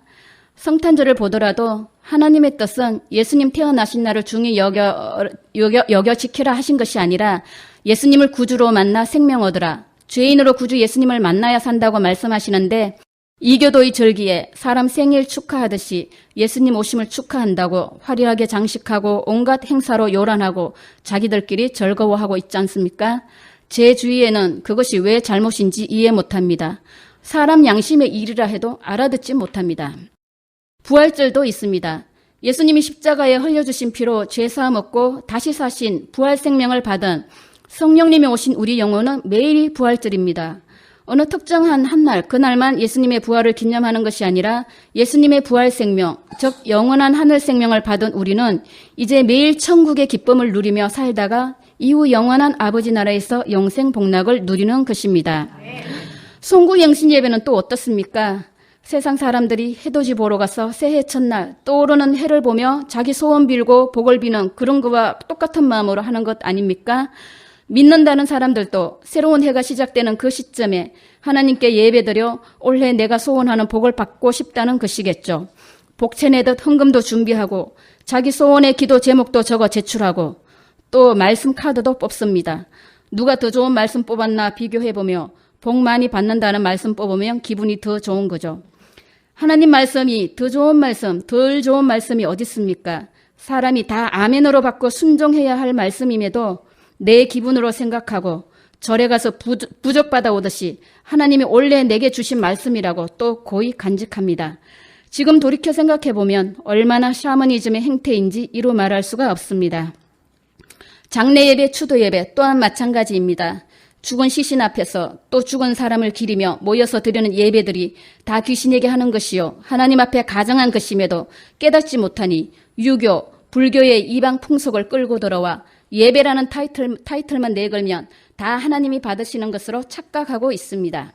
Speaker 1: 성탄절을 보더라도 하나님의 뜻은 예수님 태어나신 날을 중히 여겨 지키라 하신 것이 아니라 예수님을 구주로 만나 생명 얻으라, 죄인으로 구주 예수님을 만나야 산다고 말씀하시는데 이교도의 절기에 사람 생일 축하하듯이 예수님 오심을 축하한다고 화려하게 장식하고 온갖 행사로 요란하고 자기들끼리 즐거워하고 있지 않습니까? 제 주위에는 그것이 왜 잘못인지 이해 못합니다. 사람 양심의 일이라 해도 알아듣지 못합니다. 부활절도 있습니다. 예수님이 십자가에 흘려주신 피로 죄사함 얻고 다시 사신 부활 생명을 받은 성령님이 오신 우리 영혼은 매일이 부활절입니다. 어느 특정한 한날, 그날만 예수님의 부활을 기념하는 것이 아니라 예수님의 부활 생명, 즉 영원한 하늘 생명을 받은 우리는 이제 매일 천국의 기쁨을 누리며 살다가 이후 영원한 아버지 나라에서 영생 복락을 누리는 것입니다. 송구영신 예배는 또 어떻습니까? 세상 사람들이 해돋이 보러 가서 새해 첫날 떠오르는 해를 보며 자기 소원 빌고 복을 비는 그런 거와 똑같은 마음으로 하는 것 아닙니까? 믿는다는 사람들도 새로운 해가 시작되는 그 시점에 하나님께 예배드려 올해 내가 소원하는 복을 받고 싶다는 것이겠죠. 복채 내듯 헌금도 준비하고 자기 소원의 기도 제목도 적어 제출하고 또 말씀 카드도 뽑습니다. 누가 더 좋은 말씀 뽑았나 비교해보며 복 많이 받는다는 말씀 뽑으면 기분이 더 좋은 거죠. 하나님 말씀이 더 좋은 말씀, 덜 좋은 말씀이 어디 있습니까? 사람이 다 아멘으로 받고 순종해야 할 말씀임에도 내 기분으로 생각하고 절에 가서 부적받아 오듯이 하나님이 원래 내게 주신 말씀이라고 또 고이 간직합니다. 지금 돌이켜 생각해보면 얼마나 샤머니즘의 행태인지 이루 말할 수가 없습니다. 장례 예배, 추도 예배 또한 마찬가지입니다. 죽은 시신 앞에서 또 죽은 사람을 기리며 모여서 드리는 예배들이 다 귀신에게 하는 것이요 하나님 앞에 가정한 것임에도 깨닫지 못하니 유교, 불교의 이방 풍속을 끌고 들어와 예배라는 타이틀만 내걸면 다 하나님이 받으시는 것으로 착각하고 있습니다.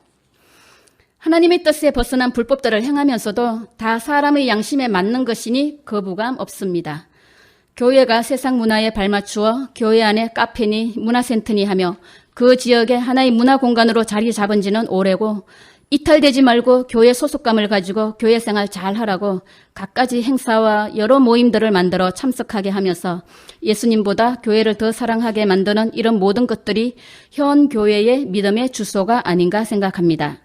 Speaker 1: 하나님의 뜻에 벗어난 불법들을 행하면서도 다 사람의 양심에 맞는 것이니 거부감 없습니다. 교회가 세상 문화에 발맞추어 교회 안에 카페니 문화센터니 하며 그 지역에 하나의 문화 공간으로 자리 잡은 지는 오래고 이탈되지 말고 교회 소속감을 가지고 교회 생활 잘 하라고 갖가지 행사와 여러 모임들을 만들어 참석하게 하면서 예수님보다 교회를 더 사랑하게 만드는 이런 모든 것들이 현 교회의 믿음의 주소가 아닌가 생각합니다.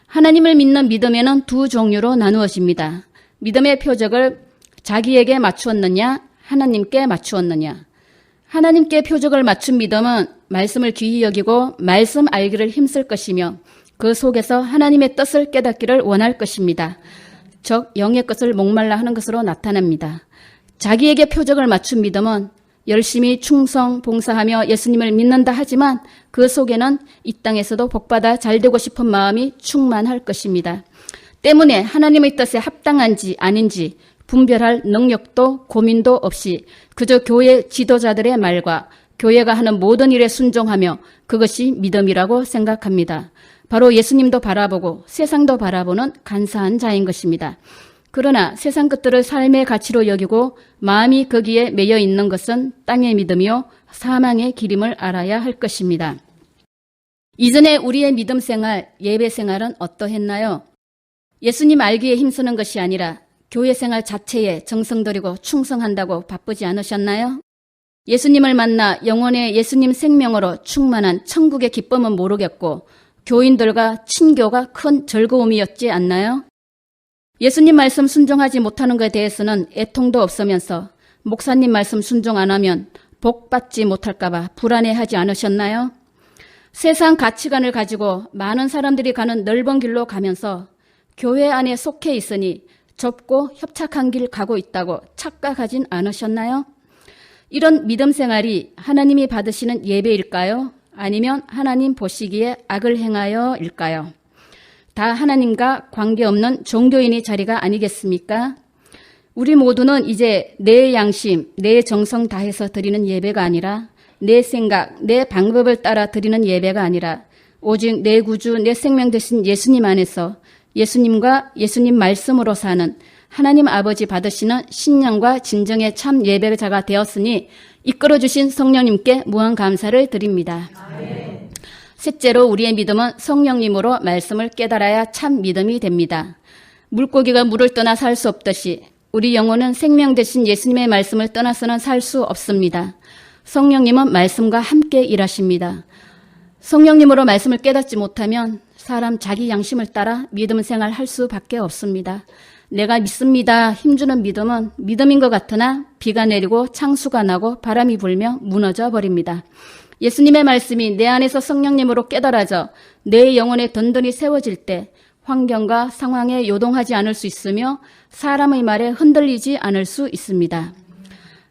Speaker 1: 하나님을 믿는 믿음에는 두 종류로 나누어집니다. 믿음의 표적을 자기에게 맞추었느냐, 하나님께 맞추었느냐. 하나님께 표적을 맞춘 믿음은 말씀을 귀히 여기고 말씀 알기를 힘쓸 것이며 그 속에서 하나님의 뜻을 깨닫기를 원할 것입니다. 즉 영의 것을 목말라 하는 것으로 나타납니다. 자기에게 표적을 맞춘 믿음은 열심히 충성, 봉사하며 예수님을 믿는다 하지만 그 속에는 이 땅에서도 복받아 잘되고 싶은 마음이 충만할 것입니다. 때문에 하나님의 뜻에 합당한지 아닌지 분별할 능력도 고민도 없이 그저 교회 지도자들의 말과 교회가 하는 모든 일에 순종하며 그것이 믿음이라고 생각합니다. 바로 예수님도 바라보고 세상도 바라보는 간사한 자인 것입니다. 그러나 세상 것들을 삶의 가치로 여기고 마음이 거기에 매여 있는 것은 땅의 믿음이요 사망의 길임을 알아야 할 것입니다. 이전에 우리의 믿음 생활, 예배 생활은 어떠했나요? 예수님 알기에 힘쓰는 것이 아니라 교회 생활 자체에 정성 들이고 충성한다고 바쁘지 않으셨나요? 예수님을 만나 영혼의 예수님 생명으로 충만한 천국의 기쁨은 모르겠고 교인들과 친교가 큰 즐거움이었지 않나요? 예수님 말씀 순종하지 못하는 것에 대해서는 애통도 없으면서 목사님 말씀 순종 안 하면 복 받지 못할까 봐 불안해하지 않으셨나요? 세상 가치관을 가지고 많은 사람들이 가는 넓은 길로 가면서 교회 안에 속해 있으니 좁고 협착한 길 가고 있다고 착각하진 않으셨나요? 이런 믿음 생활이 하나님이 받으시는 예배일까요? 아니면 하나님 보시기에 악을 행하여일까요? 다 하나님과 관계없는 종교인의 자리가 아니겠습니까? 우리 모두는 이제 내 양심, 내 정성 다해서 드리는 예배가 아니라 내 생각, 내 방법을 따라 드리는 예배가 아니라 오직 내 구주, 내 생명 되신 예수님 안에서 예수님과 예수님 말씀으로 사는 하나님 아버지 받으시는 신령과 진정의 참 예배자가 되었으니 이끌어주신 성령님께 무한 감사를 드립니다. 아멘. 셋째로 우리의 믿음은 성령님으로 말씀을 깨달아야 참 믿음이 됩니다. 물고기가 물을 떠나 살 수 없듯이 우리 영혼은 생명 되신 예수님의 말씀을 떠나서는 살 수 없습니다. 성령님은 말씀과 함께 일하십니다. 성령님으로 말씀을 깨닫지 못하면 사람 자기 양심을 따라 믿음 생활할 수밖에 없습니다. 내가 믿습니다. 힘주는 믿음은 믿음인 것 같으나 비가 내리고 창수가 나고 바람이 불며 무너져 버립니다. 예수님의 말씀이 내 안에서 성령님으로 깨달아져 내 영혼에 든든히 세워질 때 환경과 상황에 요동하지 않을 수 있으며 사람의 말에 흔들리지 않을 수 있습니다.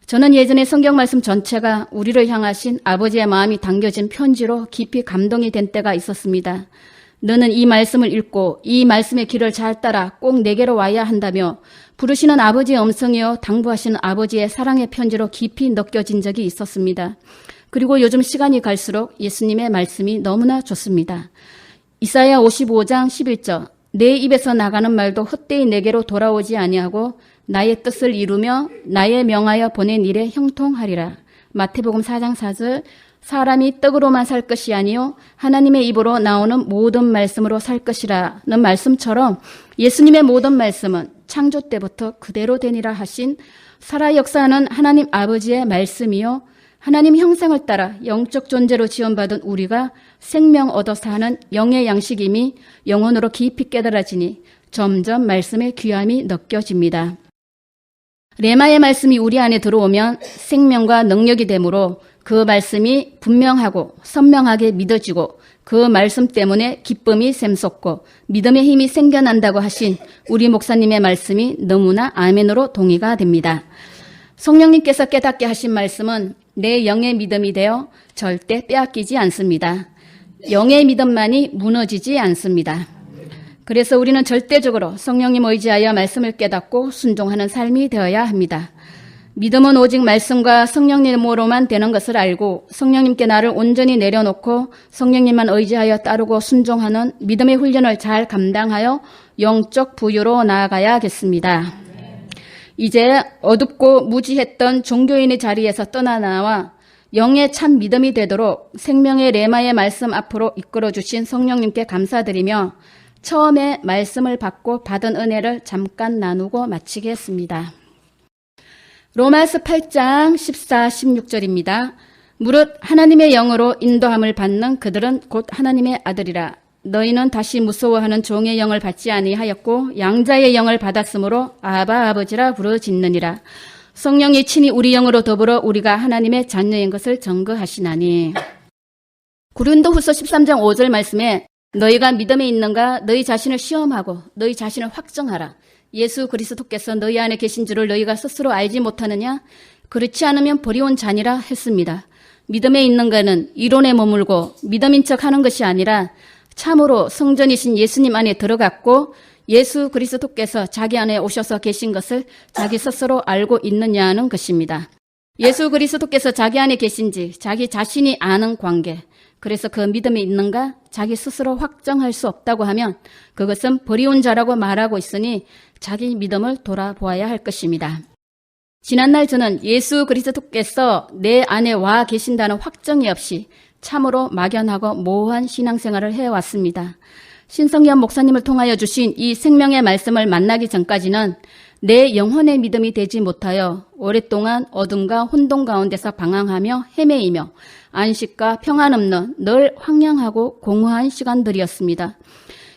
Speaker 1: 저는 예전에 성경 말씀 전체가 우리를 향하신 아버지의 마음이 담겨진 편지로 깊이 감동이 된 때가 있었습니다. 너는 이 말씀을 읽고 이 말씀의 길을 잘 따라 꼭 내게로 와야 한다며 부르시는 아버지의 음성이요 당부하시는 아버지의 사랑의 편지로 깊이 느껴진 적이 있었습니다. 그리고 요즘 시간이 갈수록 예수님의 말씀이 너무나 좋습니다. 이사야 55장 11절 내 입에서 나가는 말도 헛되이 내게로 돌아오지 아니하고 나의 뜻을 이루며 나의 명하여 보낸 일에 형통하리라. 마태복음 4장 4절 사람이 떡으로만 살 것이 아니요 하나님의 입으로 나오는 모든 말씀으로 살 것이라는 말씀처럼 예수님의 모든 말씀은 창조 때부터 그대로 되니라 하신 살아 역사하는 하나님 아버지의 말씀이요 하나님 형상을 따라 영적 존재로 지원받은 우리가 생명 얻어 사는 영의 양식임이 영혼으로 깊이 깨달아지니 점점 말씀의 귀함이 느껴집니다. 레마의 말씀이 우리 안에 들어오면 생명과 능력이 되므로 그 말씀이 분명하고 선명하게 믿어지고 그 말씀 때문에 기쁨이 샘솟고 믿음의 힘이 생겨난다고 하신 우리 목사님의 말씀이 너무나 아멘으로 동의가 됩니다. 성령님께서 깨닫게 하신 말씀은 내 영의 믿음이 되어 절대 빼앗기지 않습니다. 영의 믿음만이 무너지지 않습니다. 그래서 우리는 절대적으로 성령님 의지하여 말씀을 깨닫고 순종하는 삶이 되어야 합니다. 믿음은 오직 말씀과 성령님으로만 되는 것을 알고 성령님께 나를 온전히 내려놓고 성령님만 의지하여 따르고 순종하는 믿음의 훈련을 잘 감당하여 영적 부유로 나아가야겠습니다. 이제 어둡고 무지했던 종교인의 자리에서 떠나나와 영의 참 믿음이 되도록 생명의 레마의 말씀 앞으로 이끌어주신 성령님께 감사드리며 처음에 말씀을 받고 받은 은혜를 잠깐 나누고 마치겠습니다. 로마서 8장 14, 16절입니다. 무릇 하나님의 영으로 인도함을 받는 그들은 곧 하나님의 아들이라. 너희는 다시 무서워하는 종의 영을 받지 아니하였고 양자의 영을 받았으므로 아바 아버지라 부르짖느니라. 성령이 친히 우리 영으로 더불어 우리가 하나님의 자녀인 것을 증거하시나니. 고린도후서 13장 5절 말씀에 너희가 믿음에 있는가 너희 자신을 시험하고 너희 자신을 확정하라. 예수 그리스도께서 너희 안에 계신 줄을 너희가 스스로 알지 못하느냐? 그렇지 않으면 버리온 자니라 했습니다. 믿음에 있는가는 이론에 머물고 믿음인 척 하는 것이 아니라 참으로 성전이신 예수님 안에 들어갔고 예수 그리스도께서 자기 안에 오셔서 계신 것을 자기 스스로 알고 있느냐는 것입니다. 예수 그리스도께서 자기 안에 계신지 자기 자신이 아는 관계. 그래서 그 믿음이 있는가 자기 스스로 확정할 수 없다고 하면 그것은 버리온 자라고 말하고 있으니 자기 믿음을 돌아보아야 할 것입니다. 지난날 저는 예수 그리스도께서 내 안에 와 계신다는 확정이 없이 참으로 막연하고 모호한 신앙생활을 해왔습니다. 신성현 목사님을 통하여 주신 이 생명의 말씀을 만나기 전까지는 내 영혼의 믿음이 되지 못하여 오랫동안 어둠과 혼돈 가운데서 방황하며 헤매이며 안식과 평안 없는 늘 황량하고 공허한 시간들이었습니다.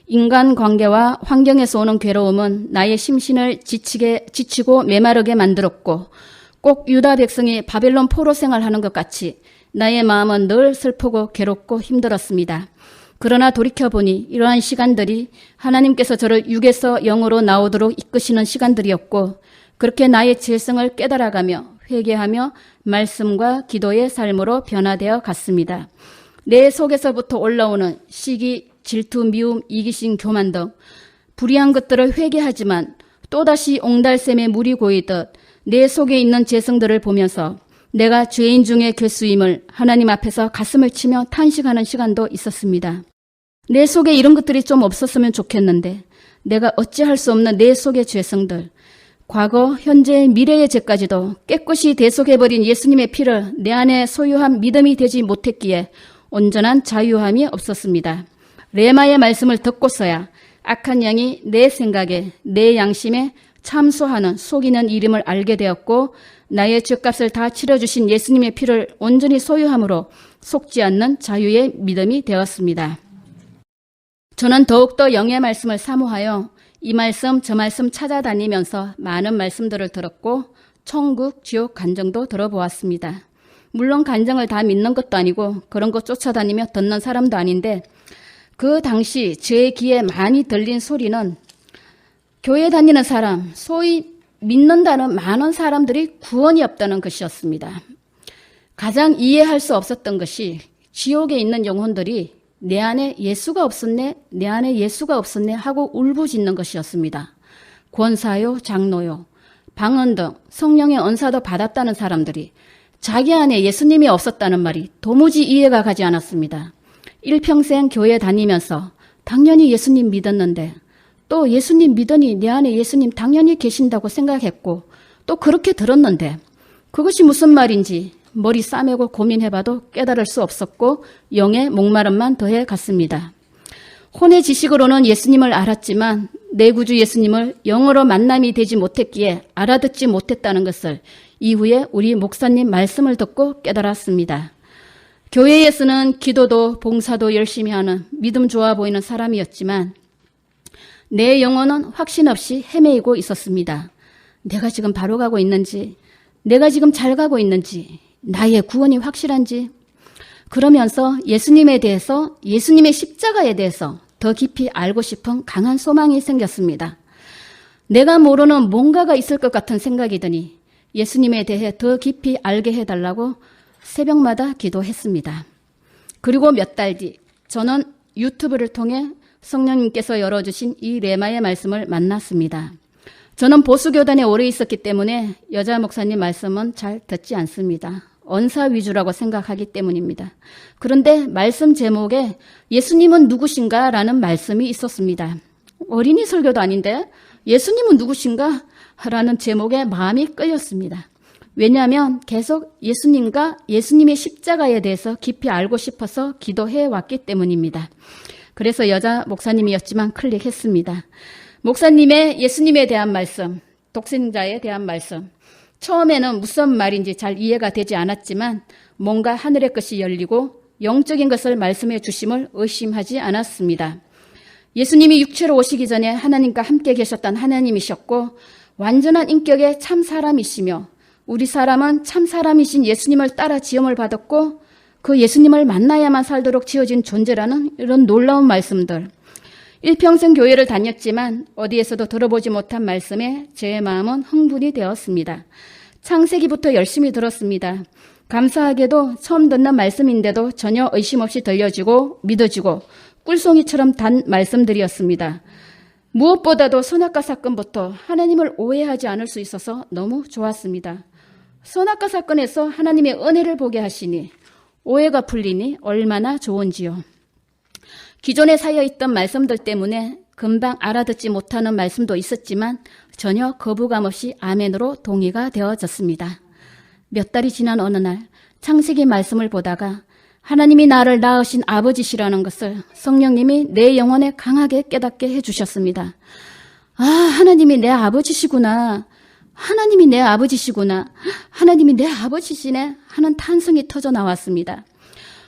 Speaker 1: 인간관계와 환경에서 오는 괴로움은 나의 심신을 지치고 메마르게 만들었고 꼭 유다 백성이 바벨론 포로 생활하는 것 같이 나의 마음은 늘 슬프고 괴롭고 힘들었습니다. 그러나 돌이켜보니 이러한 시간들이 하나님께서 저를 육에서 영으로 나오도록 이끄시는 시간들이었고 그렇게 나의 죄성을 깨달아가며 회개하며 말씀과 기도의 삶으로 변화되어 갔습니다. 내 속에서부터 올라오는 시기, 질투, 미움, 이기심, 교만 등 불의한 것들을 회개하지만 또다시 옹달샘에 물이 고이듯 내 속에 있는 죄성들을 보면서 내가 죄인 중에 괴수임을 하나님 앞에서 가슴을 치며 탄식하는 시간도 있었습니다. 내 속에 이런 것들이 좀 없었으면 좋겠는데 내가 어찌할 수 없는 내 속의 죄성들, 과거, 현재, 미래의 죄까지도 깨끗이 대속해버린 예수님의 피를 내 안에 소유한 믿음이 되지 못했기에 온전한 자유함이 없었습니다. 레마의 말씀을 듣고서야 악한 영이 내 생각에, 내 양심에 참소하는 속이는 이름을 알게 되었고 나의 죄값을 다 치러주신 예수님의 피를 온전히 소유함으로 속지 않는 자유의 믿음이 되었습니다. 저는 더욱더 영의 말씀을 사모하여 이 말씀 저 말씀 찾아다니면서 많은 말씀들을 들었고 천국, 지옥 간증도 들어보았습니다. 물론 간증을 다 믿는 것도 아니고 그런 거 쫓아다니며 듣는 사람도 아닌데 그 당시 제 귀에 많이 들린 소리는 교회 다니는 사람, 소위 믿는다는 많은 사람들이 구원이 없다는 것이었습니다. 가장 이해할 수 없었던 것이 지옥에 있는 영혼들이 내 안에 예수가 없었네, 내 안에 예수가 없었네 하고 울부짖는 것이었습니다. 권사요, 장로요, 방언 등 성령의 은사도 받았다는 사람들이 자기 안에 예수님이 없었다는 말이 도무지 이해가 가지 않았습니다. 일평생 교회 다니면서 당연히 예수님 믿었는데 또 예수님 믿으니 내 안에 예수님 당연히 계신다고 생각했고 또 그렇게 들었는데 그것이 무슨 말인지 머리 싸매고 고민해봐도 깨달을 수 없었고 영의 목마름만 더해 갔습니다. 혼의 지식으로는 예수님을 알았지만 내 구주 예수님을 영으로 만남이 되지 못했기에 알아듣지 못했다는 것을 이후에 우리 목사님 말씀을 듣고 깨달았습니다. 교회에서는 기도도 봉사도 열심히 하는 믿음 좋아 보이는 사람이었지만 내 영혼은 확신 없이 헤매이고 있었습니다. 내가 지금 바로 가고 있는지, 내가 지금 잘 가고 있는지, 나의 구원이 확실한지, 그러면서 예수님에 대해서, 예수님의 십자가에 대해서 더 깊이 알고 싶은 강한 소망이 생겼습니다. 내가 모르는 뭔가가 있을 것 같은 생각이 드니 예수님에 대해 더 깊이 알게 해달라고 새벽마다 기도했습니다. 그리고 몇 달 뒤 저는 유튜브를 통해 성령님께서 열어주신 이 레마의 말씀을 만났습니다. 저는 보수교단에 오래 있었기 때문에 여자 목사님 말씀은 잘 듣지 않습니다. 언사 위주라고 생각하기 때문입니다. 그런데 말씀 제목에 예수님은 누구신가? 라는 말씀이 있었습니다. 어린이 설교도 아닌데 예수님은 누구신가? 라는 제목에 마음이 끌렸습니다. 왜냐하면 계속 예수님과 예수님의 십자가에 대해서 깊이 알고 싶어서 기도해 왔기 때문입니다. 그래서 여자 목사님이었지만 클릭했습니다. 목사님의 예수님에 대한 말씀, 독생자에 대한 말씀, 처음에는 무슨 말인지 잘 이해가 되지 않았지만 뭔가 하늘의 것이 열리고 영적인 것을 말씀해 주심을 의심하지 않았습니다. 예수님이 육체로 오시기 전에 하나님과 함께 계셨던 하나님이셨고 완전한 인격의 참 사람이시며 우리 사람은 참 사람이신 예수님을 따라 지음을 받았고 그 예수님을 만나야만 살도록 지어진 존재라는 이런 놀라운 말씀들. 일평생 교회를 다녔지만 어디에서도 들어보지 못한 말씀에 제 마음은 흥분이 되었습니다. 창세기부터 열심히 들었습니다. 감사하게도 처음 듣는 말씀인데도 전혀 의심 없이 들려지고 믿어지고 꿀송이처럼 단 말씀들이었습니다. 무엇보다도 선악과 사건부터 하나님을 오해하지 않을 수 있어서 너무 좋았습니다. 선악과 사건에서 하나님의 은혜를 보게 하시니 오해가 풀리니 얼마나 좋은지요. 기존에 쌓여있던 말씀들 때문에 금방 알아듣지 못하는 말씀도 있었지만 전혀 거부감 없이 아멘으로 동의가 되어졌습니다. 몇 달이 지난 어느 날 창세기 말씀을 보다가 하나님이 나를 낳으신 아버지시라는 것을 성령님이 내 영혼에 강하게 깨닫게 해주셨습니다. 아, 하나님이 내 아버지시구나. 하나님이 내 아버지시구나. 하나님이 내 아버지시네 하는 탄성이 터져 나왔습니다.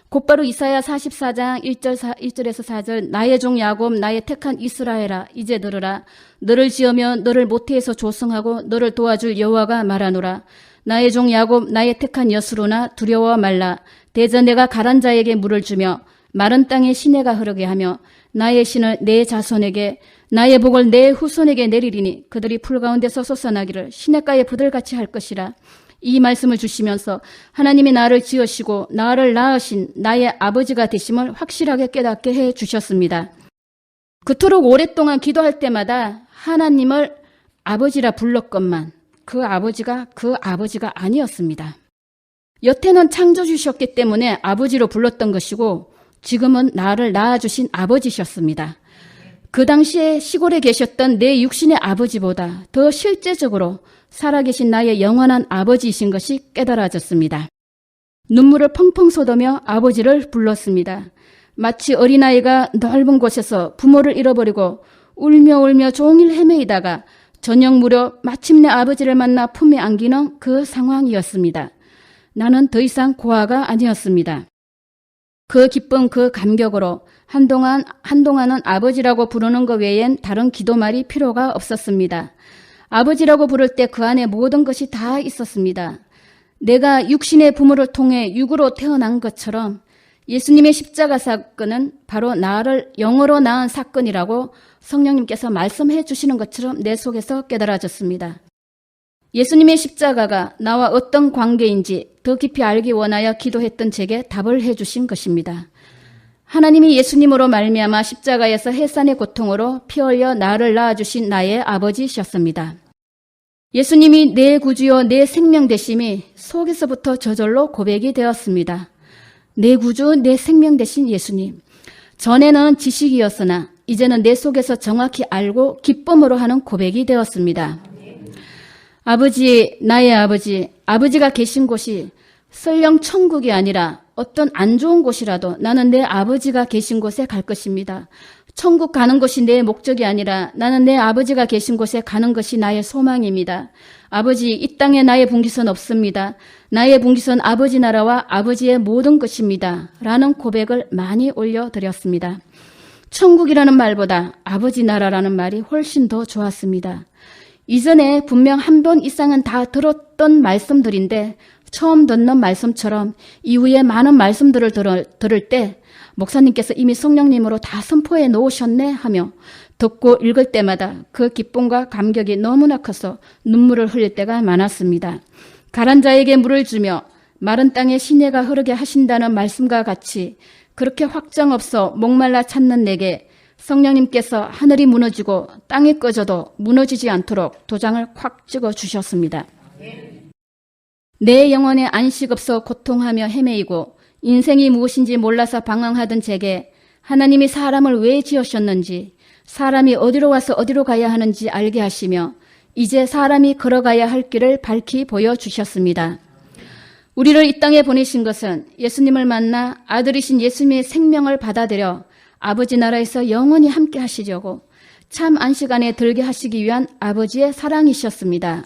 Speaker 1: 곧바로 이사야 44장 1절에서 4절 나의 종 야곱 나의 택한 이스라엘아 이제 들으라. 너를 지으며 너를 모태에서 조성하고 너를 도와줄 여호와가 말하노라. 나의 종 야곱 나의 택한 여스로나 두려워 말라. 대저 내가 가란 자에게 물을 주며 마른 땅에 시내가 흐르게 하며 나의 신을 내 자손에게 나의 복을 내 후손에게 내리리니 그들이 풀 가운데서 솟아나기를 시냇가에 부들같이 할 것이라. 이 말씀을 주시면서 하나님이 나를 지으시고 나를 낳으신 나의 아버지가 되심을 확실하게 깨닫게 해 주셨습니다. 그토록 오랫동안 기도할 때마다 하나님을 아버지라 불렀건만 그 아버지가 아니었습니다. 여태는 창조주셨기 때문에 아버지로 불렀던 것이고 지금은 나를 낳아주신 아버지셨습니다. 그 당시에 시골에 계셨던 내 육신의 아버지보다 더 실제적으로 살아계신 나의 영원한 아버지이신 것이 깨달아졌습니다. 눈물을 펑펑 쏟으며 아버지를 불렀습니다. 마치 어린아이가 넓은 곳에서 부모를 잃어버리고 울며 종일 헤매이다가 저녁 무렵 마침내 아버지를 만나 품에 안기는 그 상황이었습니다. 나는 더 이상 고아가 아니었습니다. 그 기쁨, 그 감격으로 한동안은 아버지라고 부르는 것 외엔 다른 기도말이 필요가 없었습니다. 아버지라고 부를 때 그 안에 모든 것이 다 있었습니다. 내가 육신의 부모를 통해 육으로 태어난 것처럼 예수님의 십자가 사건은 바로 나를 영으로 낳은 사건이라고 성령님께서 말씀해 주시는 것처럼 내 속에서 깨달아졌습니다. 예수님의 십자가가 나와 어떤 관계인지 더 깊이 알기 원하여 기도했던 제게 답을 해 주신 것입니다. 하나님이 예수님으로 말미암아 십자가에서 해산의 고통으로 피 흘려 나를 낳아주신 나의 아버지셨습니다. 예수님이 내 구주요 내 생명 되심이 속에서부터 저절로 고백이 되었습니다. 내 구주 내 생명 되신 예수님. 전에는 지식이었으나 이제는 내 속에서 정확히 알고 기쁨으로 하는 고백이 되었습니다. 아버지, 나의 아버지, 아버지가 계신 곳이 설령 천국이 아니라 어떤 안 좋은 곳이라도 나는 내 아버지가 계신 곳에 갈 것입니다. 천국 가는 것이 내 목적이 아니라 나는 내 아버지가 계신 곳에 가는 것이 나의 소망입니다. 아버지, 이 땅에 나의 분깃은 없습니다. 나의 분깃은 아버지 나라와 아버지의 모든 것입니다. 라는 고백을 많이 올려드렸습니다. 천국이라는 말보다 아버지 나라라는 말이 훨씬 더 좋았습니다. 이전에 분명 한 번 이상은 다 들었던 말씀들인데 처음 듣는 말씀처럼 이후에 많은 말씀들을 들을 때 목사님께서 이미 성령님으로 다 선포해 놓으셨네 하며 듣고 읽을 때마다 그 기쁨과 감격이 너무나 커서 눈물을 흘릴 때가 많았습니다. 가란 자에게 물을 주며 마른 땅에 시내가 흐르게 하신다는 말씀과 같이 그렇게 확정 없어 목말라 찾는 내게 성령님께서 하늘이 무너지고 땅이 꺼져도 무너지지 않도록 도장을 콱 찍어 주셨습니다. 내 영혼에 안식 없어 고통하며 헤매이고 인생이 무엇인지 몰라서 방황하던 제게 하나님이 사람을 왜 지으셨는지, 사람이 어디로 와서 어디로 가야 하는지 알게 하시며 이제 사람이 걸어가야 할 길을 밝히 보여주셨습니다. 우리를 이 땅에 보내신 것은 예수님을 만나 아들이신 예수님의 생명을 받아들여 아버지 나라에서 영원히 함께 하시려고 참 안식 안에 들게 하시기 위한 아버지의 사랑이셨습니다.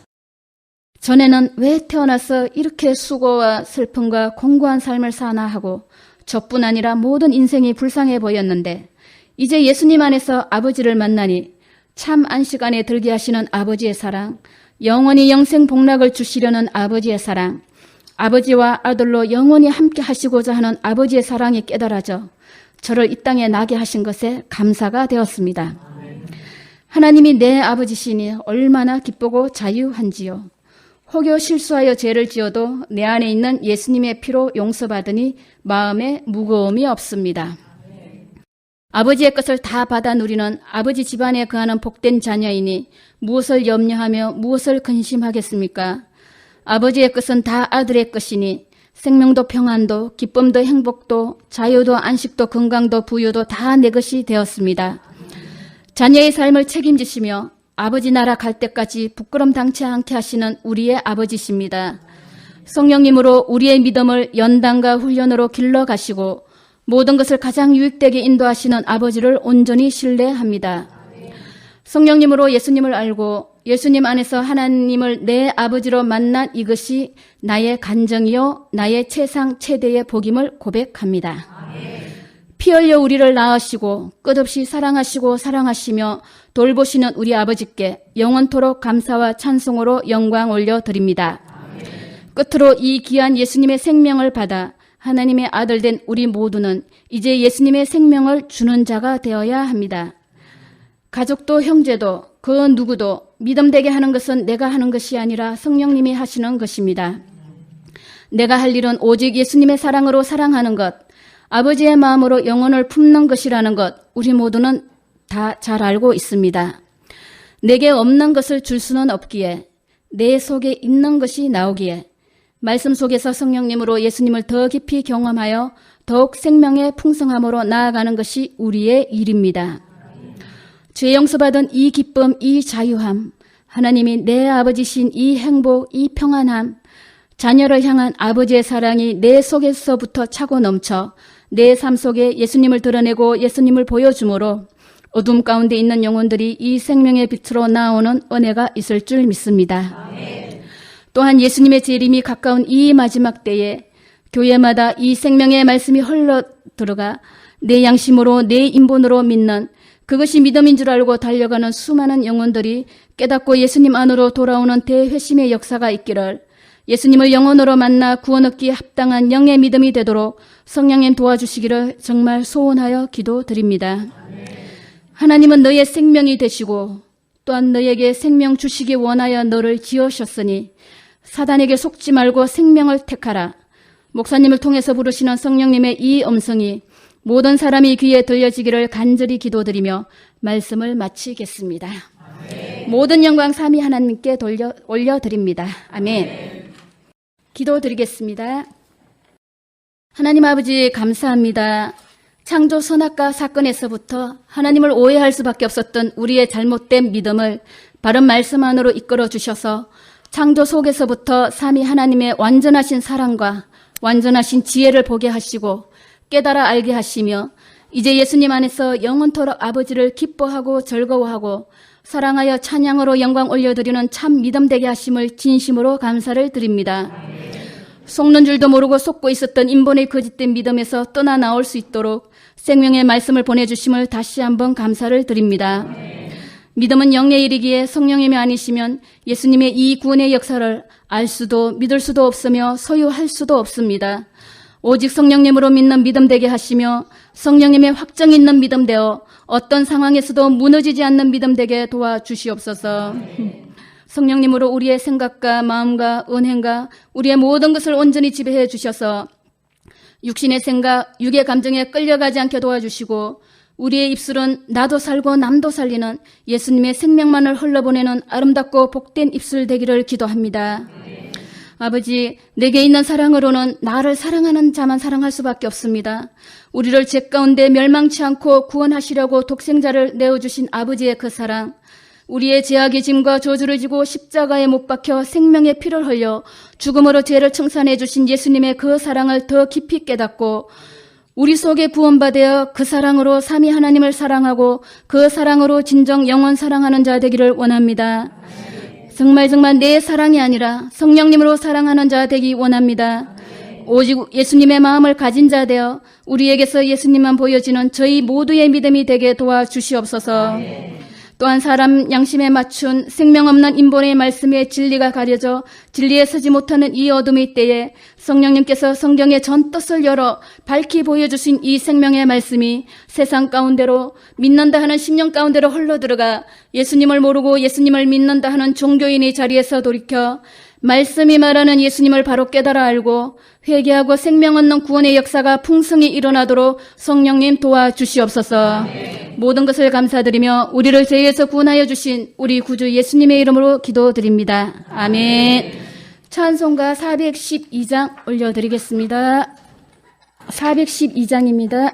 Speaker 1: 전에는 왜 태어나서 이렇게 수고와 슬픔과 공고한 삶을 사나 하고 저뿐 아니라 모든 인생이 불쌍해 보였는데 이제 예수님 안에서 아버지를 만나니 참 안식 안에 들게 하시는 아버지의 사랑, 영원히 영생 복락을 주시려는 아버지의 사랑, 아버지와 아들로 영원히 함께 하시고자 하는 아버지의 사랑이 깨달아져 저를 이 땅에 나게 하신 것에 감사가 되었습니다. 하나님이 내 아버지시니 얼마나 기쁘고 자유한지요. 혹여 실수하여 죄를 지어도 내 안에 있는 예수님의 피로 용서받으니 마음에 무거움이 없습니다. 아버지의 것을 다 받아 누리는 아버지 집안에 거하는 복된 자녀이니 무엇을 염려하며 무엇을 근심하겠습니까? 아버지의 것은 다 아들의 것이니 생명도 평안도 기쁨도 행복도 자유도 안식도 건강도 부유도 다 내 것이 되었습니다. 자녀의 삶을 책임지시며 아버지 나라 갈 때까지 부끄럼 당치 않게 하시는 우리의 아버지십니다. 성령님으로 우리의 믿음을 연단과 훈련으로 길러가시고 모든 것을 가장 유익되게 인도하시는 아버지를 온전히 신뢰합니다. 성령님으로 예수님을 알고 예수님 안에서 하나님을 내 아버지로 만난 이것이 나의 간정이요 나의 최상 최대의 복임을 고백합니다. 피 흘려 우리를 낳으시고 끝없이 사랑하시고 사랑하시며 돌보시는 우리 아버지께 영원토록 감사와 찬송으로 영광 올려드립니다. 끝으로 이 귀한 예수님의 생명을 받아 하나님의 아들 된 우리 모두는 이제 예수님의 생명을 주는 자가 되어야 합니다. 가족도 형제도 그 누구도 믿음되게 하는 것은 내가 하는 것이 아니라 성령님이 하시는 것입니다. 내가 할 일은 오직 예수님의 사랑으로 사랑하는 것, 아버지의 마음으로 영혼을 품는 것이라는 것 우리 모두는 다 잘 알고 있습니다. 내게 없는 것을 줄 수는 없기에 내 속에 있는 것이 나오기에 말씀 속에서 성령님으로 예수님을 더 깊이 경험하여 더욱 생명의 풍성함으로 나아가는 것이 우리의 일입니다. 죄 용서받은 이 기쁨, 이 자유함, 하나님이 내 아버지신 이 행복, 이 평안함, 자녀를 향한 아버지의 사랑이 내 속에서부터 차고 넘쳐 내 삶 속에 예수님을 드러내고 예수님을 보여주므로 어둠 가운데 있는 영혼들이 이 생명의 빛으로 나오는 은혜가 있을 줄 믿습니다. 또한 예수님의 재림이 가까운 이 마지막 때에 교회마다 이 생명의 말씀이 흘러 들어가 내 양심으로 내 인본으로 믿는 그것이 믿음인 줄 알고 달려가는 수많은 영혼들이 깨닫고 예수님 안으로 돌아오는 대회심의 역사가 있기를 예수님을 영혼으로 만나 구원 얻기에 합당한 영의 믿음이 되도록 성령님 도와주시기를 정말 소원하여 기도드립니다. 하나님은 너의 생명이 되시고 또한 너에게 생명 주시기 원하여 너를 지으셨으니 사단에게 속지 말고 생명을 택하라. 목사님을 통해서 부르시는 성령님의 이 음성이 모든 사람이 귀에 들려지기를 간절히 기도드리며 말씀을 마치겠습니다. 모든 영광 삼위 하나님께 올려드립니다. 아멘. 기도드리겠습니다. 하나님 아버지 감사합니다. 창조 선악과 사건에서부터 하나님을 오해할 수밖에 없었던 우리의 잘못된 믿음을 바른 말씀 안으로 이끌어 주셔서 창조 속에서부터 삼위 하나님의 완전하신 사랑과 완전하신 지혜를 보게 하시고 깨달아 알게 하시며 이제 예수님 안에서 영원토록 아버지를 기뻐하고 즐거워하고 사랑하여 찬양으로 영광 올려드리는 참 믿음 되게 하심을 진심으로 감사를 드립니다. 속는 줄도 모르고 속고 있었던 인본의 거짓된 믿음에서 떠나 나올 수 있도록 생명의 말씀을 보내주심을 다시 한번 감사를 드립니다. 믿음은 영의 일이기에 성령님이 아니시면 예수님의 이 구원의 역사를 알 수도 믿을 수도 없으며 소유할 수도 없습니다. 오직 성령님으로 믿는 믿음 되게 하시며 성령님의 확정 있는 믿음 되어 어떤 상황에서도 무너지지 않는 믿음 되게 도와주시옵소서. 성령님으로 우리의 생각과 마음과 은행과 우리의 모든 것을 온전히 지배해 주셔서 육신의 생각, 육의 감정에 끌려가지 않게 도와주시고 우리의 입술은 나도 살고 남도 살리는 예수님의 생명만을 흘러보내는 아름답고 복된 입술 되기를 기도합니다. 아버지, 내게 있는 사랑으로는 나를 사랑하는 자만 사랑할 수밖에 없습니다. 우리를 죄 가운데 멸망치 않고 구원하시려고 독생자를 내어주신 아버지의 그 사랑, 우리의 죄악의 짐과 저주를 지고 십자가에 못 박혀 생명의 피를 흘려 죽음으로 죄를 청산해 주신 예수님의 그 사랑을 더 깊이 깨닫고 우리 속에 부원받아 그 사랑으로 삼위 하나님을 사랑하고 그 사랑으로 진정 영원 사랑하는 자 되기를 원합니다. 정말 내 사랑이 아니라 성령님으로 사랑하는 자 되기 원합니다. 오직 예수님의 마음을 가진 자 되어 우리에게서 예수님만 보여지는 저희 모두의 믿음이 되게 도와주시옵소서. 또한 사람 양심에 맞춘 생명 없는 인본의 말씀에 진리가 가려져 진리에 서지 못하는 이 어둠의 때에 성령님께서 성경의 전 뜻을 열어 밝히 보여주신 이 생명의 말씀이 세상 가운데로 믿는다 하는 심령 가운데로 흘러들어가 예수님을 모르고 예수님을 믿는다 하는 종교인의 자리에서 돌이켜 말씀이 말하는 예수님을 바로 깨달아 알고 회개하고 생명 얻는 구원의 역사가 풍성히 일어나도록 성령님 도와주시옵소서. 모든 것을 감사드리며 우리를 죄에서 구원하여 주신 우리 구주 예수님의 이름으로 기도드립니다. 아멘. 찬송가 412장 올려드리겠습니다. 412장입니다.